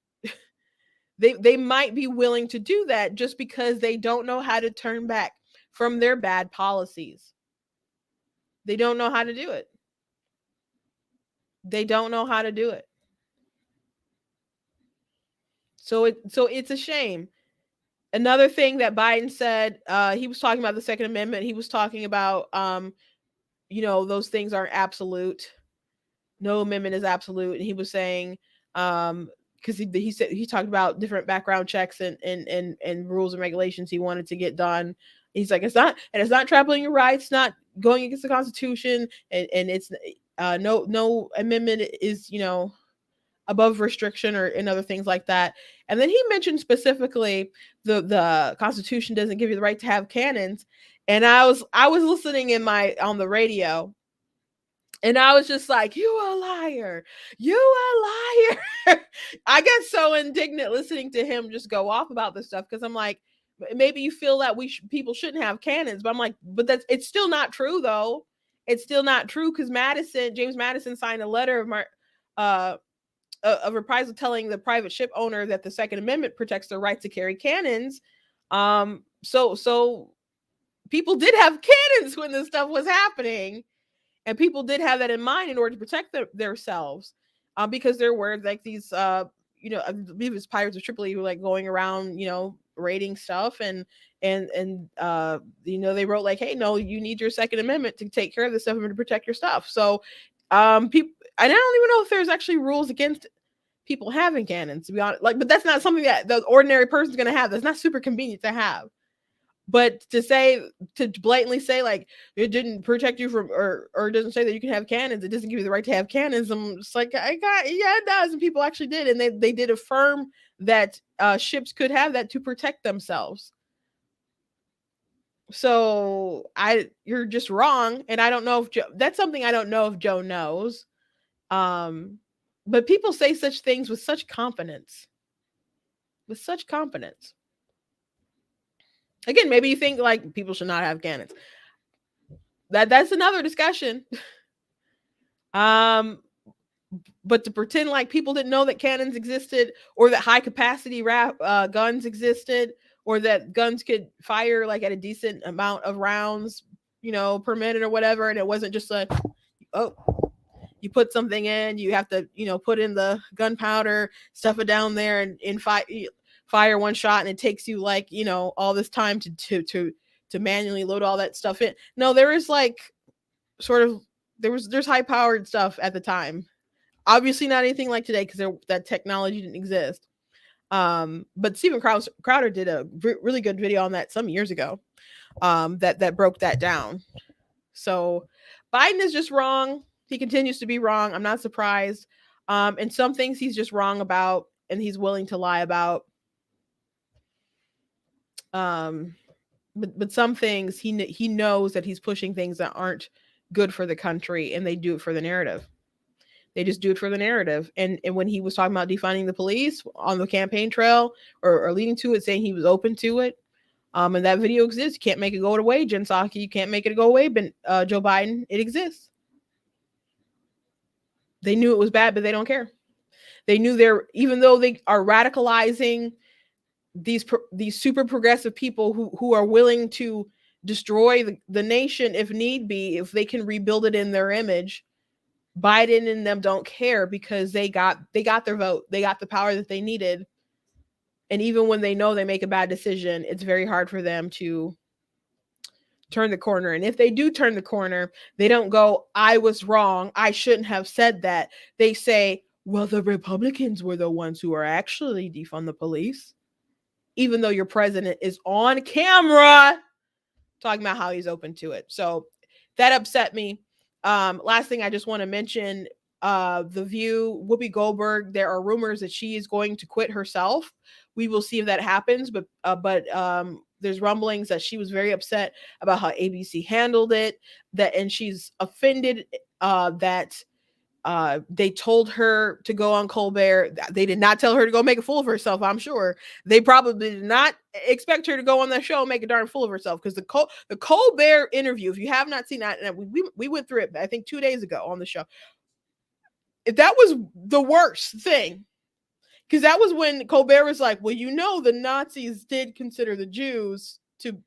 they might be willing to do that just because they don't know how to turn back from their bad policies. They don't know how to do it. They don't know how to do it. So it's a shame. Another thing that Biden said, he was talking about the Second Amendment. He was talking about those things aren't absolute. No amendment is absolute. And he was saying, because he said he talked about different background checks and rules and regulations he wanted to get done. He's like, it's not trampling your rights, not going against the Constitution, and it's no amendment is above restriction or in other things like that. And then he mentioned specifically the Constitution doesn't give you the right to have cannons. And I was listening on the radio, and I was just like, you a liar. You a liar. I got so indignant listening to him just go off about this stuff, because I'm like, maybe you feel that people shouldn't have cannons, but I'm like, but it's still not true though. It's still not true, because James Madison signed a letter of reprisal telling the private ship owner that the Second Amendment protects their right to carry cannons. So people did have cannons when this stuff was happening, and people did have that in mind in order to protect themselves, because there were like these, I believe it's pirates of Tripoli who were like going around, raiding stuff, and they wrote like, hey, no, you need your Second Amendment to take care of this stuff and to protect your stuff. So people, and I don't even know if there's actually rules against people having cannons, to be honest. But that's not something that the ordinary person's going to have. That's not super convenient to have. But to blatantly say like it didn't protect you from, or it doesn't say that you can have cannons, it doesn't give you the right to have cannons. I'm just like, yeah, it does, and people actually did, and they did affirm that ships could have that to protect themselves. So you're just wrong. And I don't know if that's something I don't know if Joe knows. But people say such things with such confidence. With such confidence. Again, maybe you think like people should not have cannons. That's another discussion. But to pretend like people didn't know that cannons existed, or that high capacity guns existed, or that guns could fire like at a decent amount of rounds, per minute or whatever, and it wasn't just like, oh, you put something in, you have to, put in the gunpowder, stuff it down there, and fire one shot, and it takes you like, all this time to manually load all that stuff in. No, there is like there's high powered stuff at the time. Obviously not anything like today because that technology didn't exist. But Steven Crowder did a really good video on that some years ago, that broke that down. So Biden is just wrong. He continues to be wrong. I'm not surprised. And some things he's just wrong about, and he's willing to lie about. But some things he knows that he's pushing things that aren't good for the country, and they do it for the narrative. They just do it for the narrative. And when he was talking about defunding the police on the campaign trail, or leading to it, saying he was open to it, and that video exists. You can't make it go away, Jen Psaki. You can't make it go away, but Joe Biden, it exists. They knew it was bad, but they don't care. They knew even though they are radicalizing these super progressive people who are willing to destroy the nation if need be, if they can rebuild it in their image, Biden and them don't care, because they got their vote. They got the power that they needed. And even when they know they make a bad decision, it's very hard for them to turn the corner. And if they do turn the corner, they don't go, I was wrong, I shouldn't have said that. They say, well, the Republicans were the ones who are actually defund the police. Even though your president is on camera talking about how he's open to it. So that upset me. Last thing I just want to mention, The View, Whoopi Goldberg, there are rumors that she is going to quit herself. We will see if that happens, but there's rumblings that she was very upset about how ABC handled it, and she's offended that they told her to go on Colbert. They did not tell her to go make a fool of herself, I'm sure. They probably did not expect her to go on that show and make a darn fool of herself, because the Colbert interview, if you have not seen that, and we went through it, I think 2 days ago on the show. That was the worst thing, because that was when Colbert was like, well, the Nazis did consider the Jews to,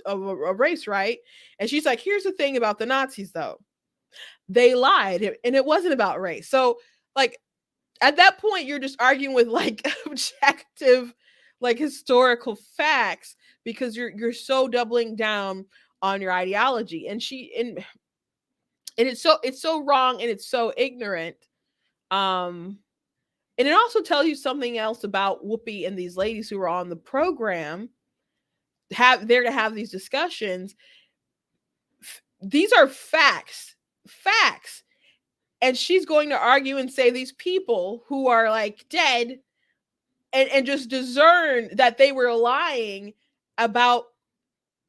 a race, right? And she's like, here's the thing about the Nazis, though. They lied, and it wasn't about race. So, like, at that point, you're just arguing with like objective, like historical facts, because you're so doubling down on your ideology. And it's so wrong, and it's so ignorant. And it also tells you something else about Whoopi and these ladies who are on the program, there to have these discussions. These are facts. And she's going to argue and say these people who are like dead, and just discern that they were lying about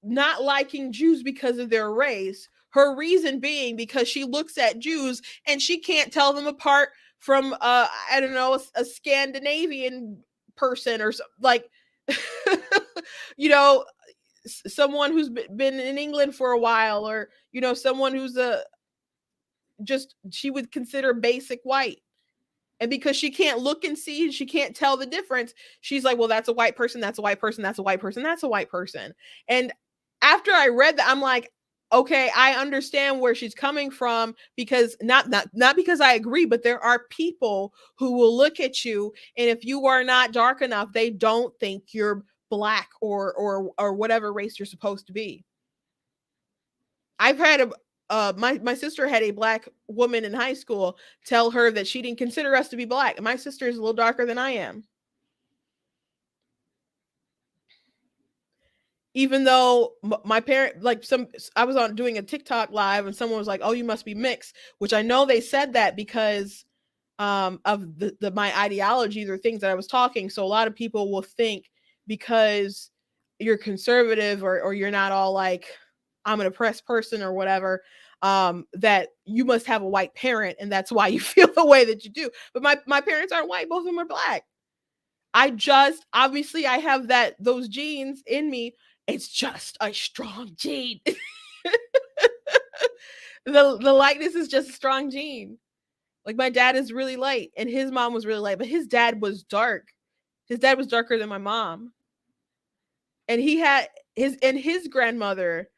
not liking Jews because of their race. Her reason being because she looks at Jews and she can't tell them apart from I don't know, a Scandinavian person, or like someone who's been in England for a while, or someone who's she would consider basic white. And because she can't look and see, she can't tell the difference, she's like, well, that's a white person, that's a white person, that's a white person, that's a white person. And after I read that, I'm like, okay, I understand where she's coming from, because not because I agree, but there are people who will look at you, and if you are not dark enough, they don't think you're black or whatever race you're supposed to be. I've had my sister had a black woman in high school tell her that she didn't consider us to be black. My sister is a little darker than I am. Even though my parent, I was doing a TikTok live, and someone was like, oh, you must be mixed, which I know they said that because of my ideologies or things that I was talking. So a lot of people will think because you're conservative or you're not all like, I'm an oppressed person or whatever, that you must have a white parent and that's why you feel the way that you do. But my parents aren't white, both of them are black. Obviously I have those genes in me. It's just a strong gene. The likeness is just a strong gene. Like my dad is really light and his mom was really light, but his dad was dark. His dad was darker than my mom. And his grandmother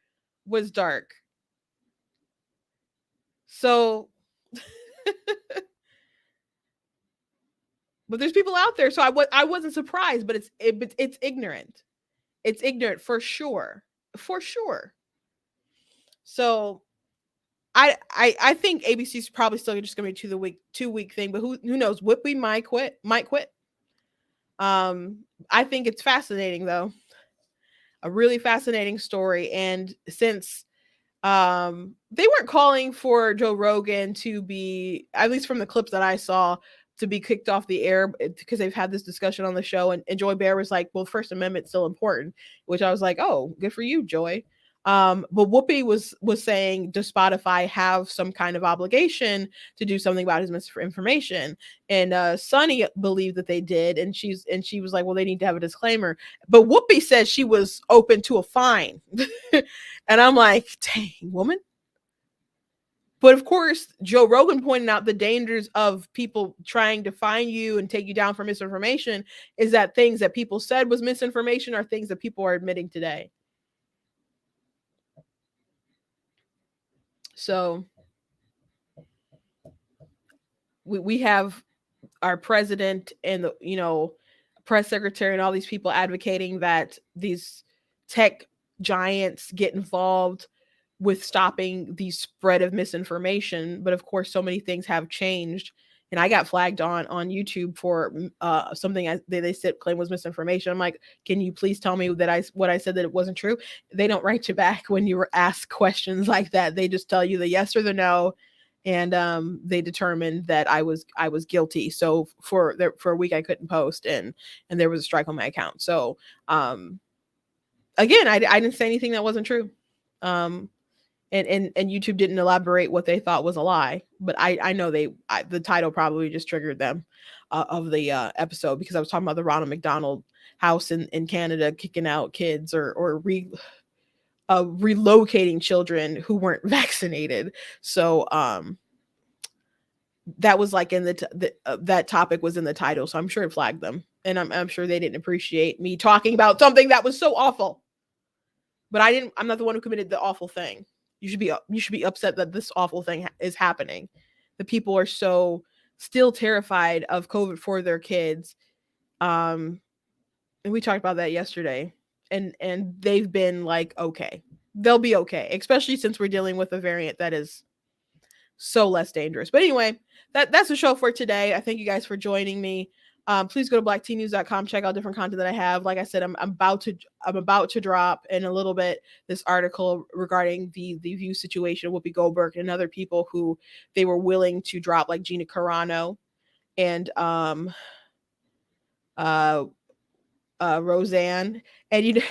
was dark. So but there's people out there, so I wasn't surprised, but it's ignorant. It's ignorant for sure. For sure. So I think ABC's probably still just gonna be 2-week thing, but who knows? Whoopi might quit. I think it's fascinating though. A really fascinating story. And since they weren't calling for Joe Rogan to be, at least from the clips that I saw, to be kicked off the air because they've had this discussion on the show. And Joy Bear was like, well, First Amendment's still important, which I was like, oh, good for you, Joy. But Whoopi was saying, does Spotify have some kind of obligation to do something about his misinformation? And Sunny believed that they did, and she was like, well, they need to have a disclaimer. But Whoopi said she was open to a fine, and I'm like, dang, woman. But of course, Joe Rogan pointed out the dangers of people trying to find you and take you down for misinformation is that things that people said was misinformation are things that people are admitting today. So we have our president and the press secretary and all these people advocating that these tech giants get involved with stopping the spread of misinformation. But of course, so many things have changed. And I got flagged on YouTube for something they said claim was misinformation. I'm like, can you please tell me that what I said that it wasn't true? They don't write you back when you were asked questions like that. They just tell you the yes or the no, and they determined that I was guilty. So for a week I couldn't post, and there was a strike on my account. So again, I didn't say anything that wasn't true. And YouTube didn't elaborate what they thought was a lie, but I know the title probably just triggered them of the episode, because I was talking about the Ronald McDonald House in Canada kicking out kids or relocating children who weren't vaccinated. So that was like in that topic was in the title, so I'm sure it flagged them, and I'm sure they didn't appreciate me talking about something that was so awful. But I'm not the one who committed the awful thing. You should be upset that this awful thing is happening. The people are so still terrified of COVID for their kids. And we talked about that yesterday. And they've been like, okay, they'll be okay, especially since we're dealing with a variant that is so less dangerous. But anyway, that's the show for today. I thank you guys for joining me. Please go to blacktnews.com, check out different content that I have. Like I said, I'm about to drop in a little bit this article regarding the view situation of Whoopi Goldberg and other people who they were willing to drop, like Gina Carano and Roseanne. And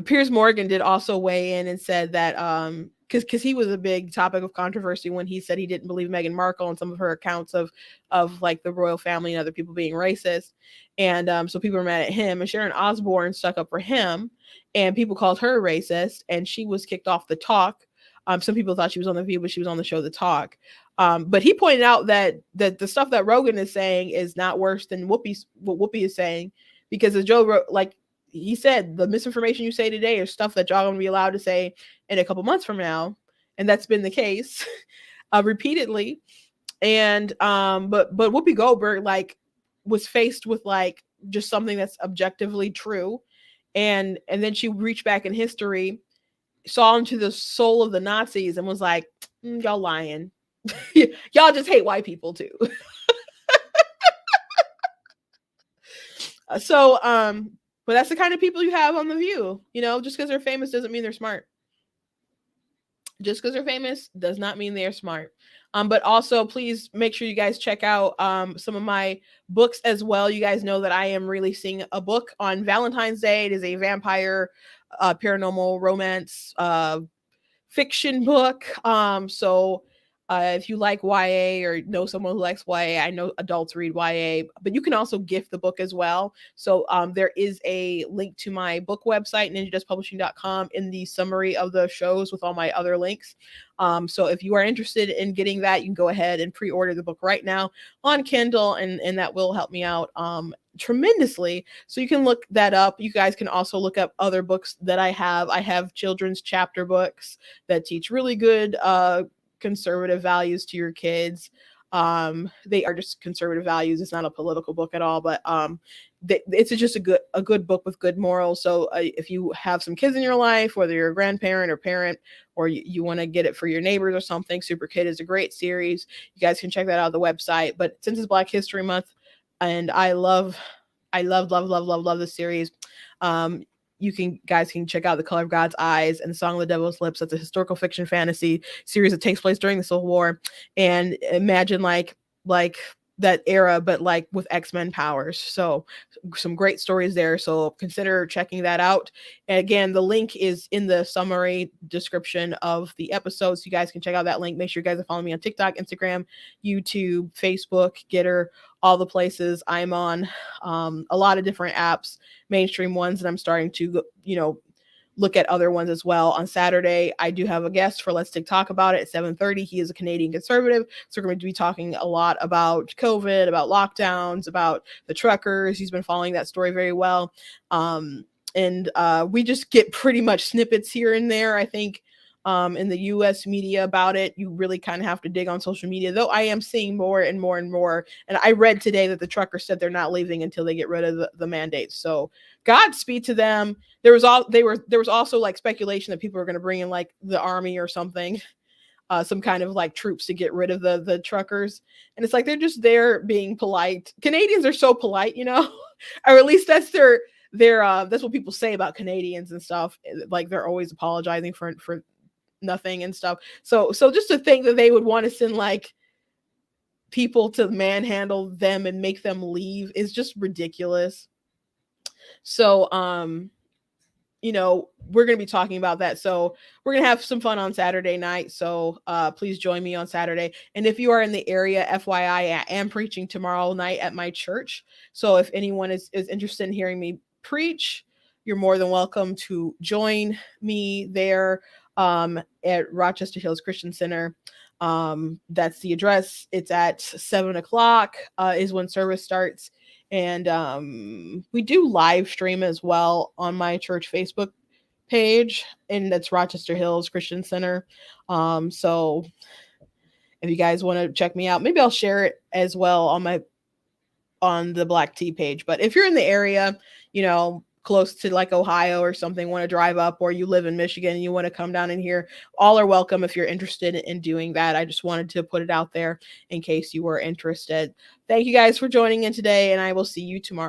Piers Morgan did also weigh in and said that because he was a big topic of controversy when he said he didn't believe Meghan Markle and some of her accounts of like the royal family and other people being racist. And so people were mad at him, and Sharon Osbourne stuck up for him, and people called her racist, and she was kicked off The Talk. Some people thought she was on The View, but she was on the show The Talk. But he pointed out that the stuff that Rogan is saying is not worse than what Whoopi is saying, because as Joe wrote, like he said, the misinformation you say today is stuff that y'all gonna be allowed to say in a couple months from now, and that's been the case repeatedly. And but Whoopi Goldberg like was faced with like just something that's objectively true, and then she reached back in history, saw into the soul of the Nazis, and was like, y'all lying. Y'all just hate white people too. But that's the kind of people you have on The View. Just because they're famous doesn't mean they're smart. Just because they're famous does not mean they're smart. But also, please make sure you guys check out some of my books as well. You guys know that I am releasing a book on Valentine's Day. It is a vampire paranormal romance fiction book. So if you like YA or know someone who likes YA, I know adults read YA, but you can also gift the book as well. So there is a link to my book website, ninjadustpublishing.com, in the summary of the shows with all my other links. So if you are interested in getting that, you can go ahead and pre-order the book right now on Kindle, and that will help me out tremendously. So you can look that up. You guys can also look up other books that I have. I have children's chapter books that teach really good conservative values to your kids. They are just conservative values. It's not a political book at all, but it's just a good book with good morals. So if you have some kids in your life, whether you're a grandparent or parent, or you want to get it for your neighbors or something, Super Kid is a great series. You guys can check that out on the website. But since it's Black History Month, and I love this series, guys can check out The Color of God's Eyes and The Song of the Devil's Lips. That's a historical fiction fantasy series that takes place during the Civil War. And imagine like that era, but like with X-Men powers. So some great stories there. So consider checking that out. And again, the link is in the summary description of the episode. So you guys can check out that link. Make sure you guys are following me on TikTok, Instagram, YouTube, Facebook, Getter, all the places. I'm on a lot of different apps, mainstream ones, and I'm starting to, look at other ones as well. On Saturday, I do have a guest for Let's Talk About It at 7:30. He is a Canadian conservative. So we're going to be talking a lot about COVID, about lockdowns, about the truckers. He's been following that story very well. And we just get pretty much snippets here and there. I think in the US media about it, you really kind of have to dig on social media, though I am seeing more and more and more. And I read today that the truckers said they're not leaving until they get rid of the mandates. So Godspeed to them. There was also like speculation that people were going to bring in like the army or something, some kind of like troops to get rid of the truckers. And it's like, they're just there being polite. Canadians are so polite, or at least that's that's what people say about Canadians and stuff. Like they're always apologizing for nothing and stuff. So just to think that they would want to send like people to manhandle them and make them leave is just ridiculous. So we're going to be talking about that. So we're going to have some fun on Saturday night. So please join me on Saturday. And if you are in the area, FYI, I am preaching tomorrow night at my church. So if anyone is interested in hearing me preach, you're more than welcome to join me there at Rochester Hills Christian Center. That's the address. It's at 7:00 is when service starts. And we do live stream as well on my church Facebook page, and that's Rochester Hills Christian Center. So if you guys want to check me out, maybe I'll share it as well on the Black Tea page. But if you're in the area, close to like Ohio or something, want to drive up, or you live in Michigan and you want to come down in here, all are welcome if you're interested in doing that. I just wanted to put it out there in case you were interested. Thank you guys for joining in today, and I will see you tomorrow.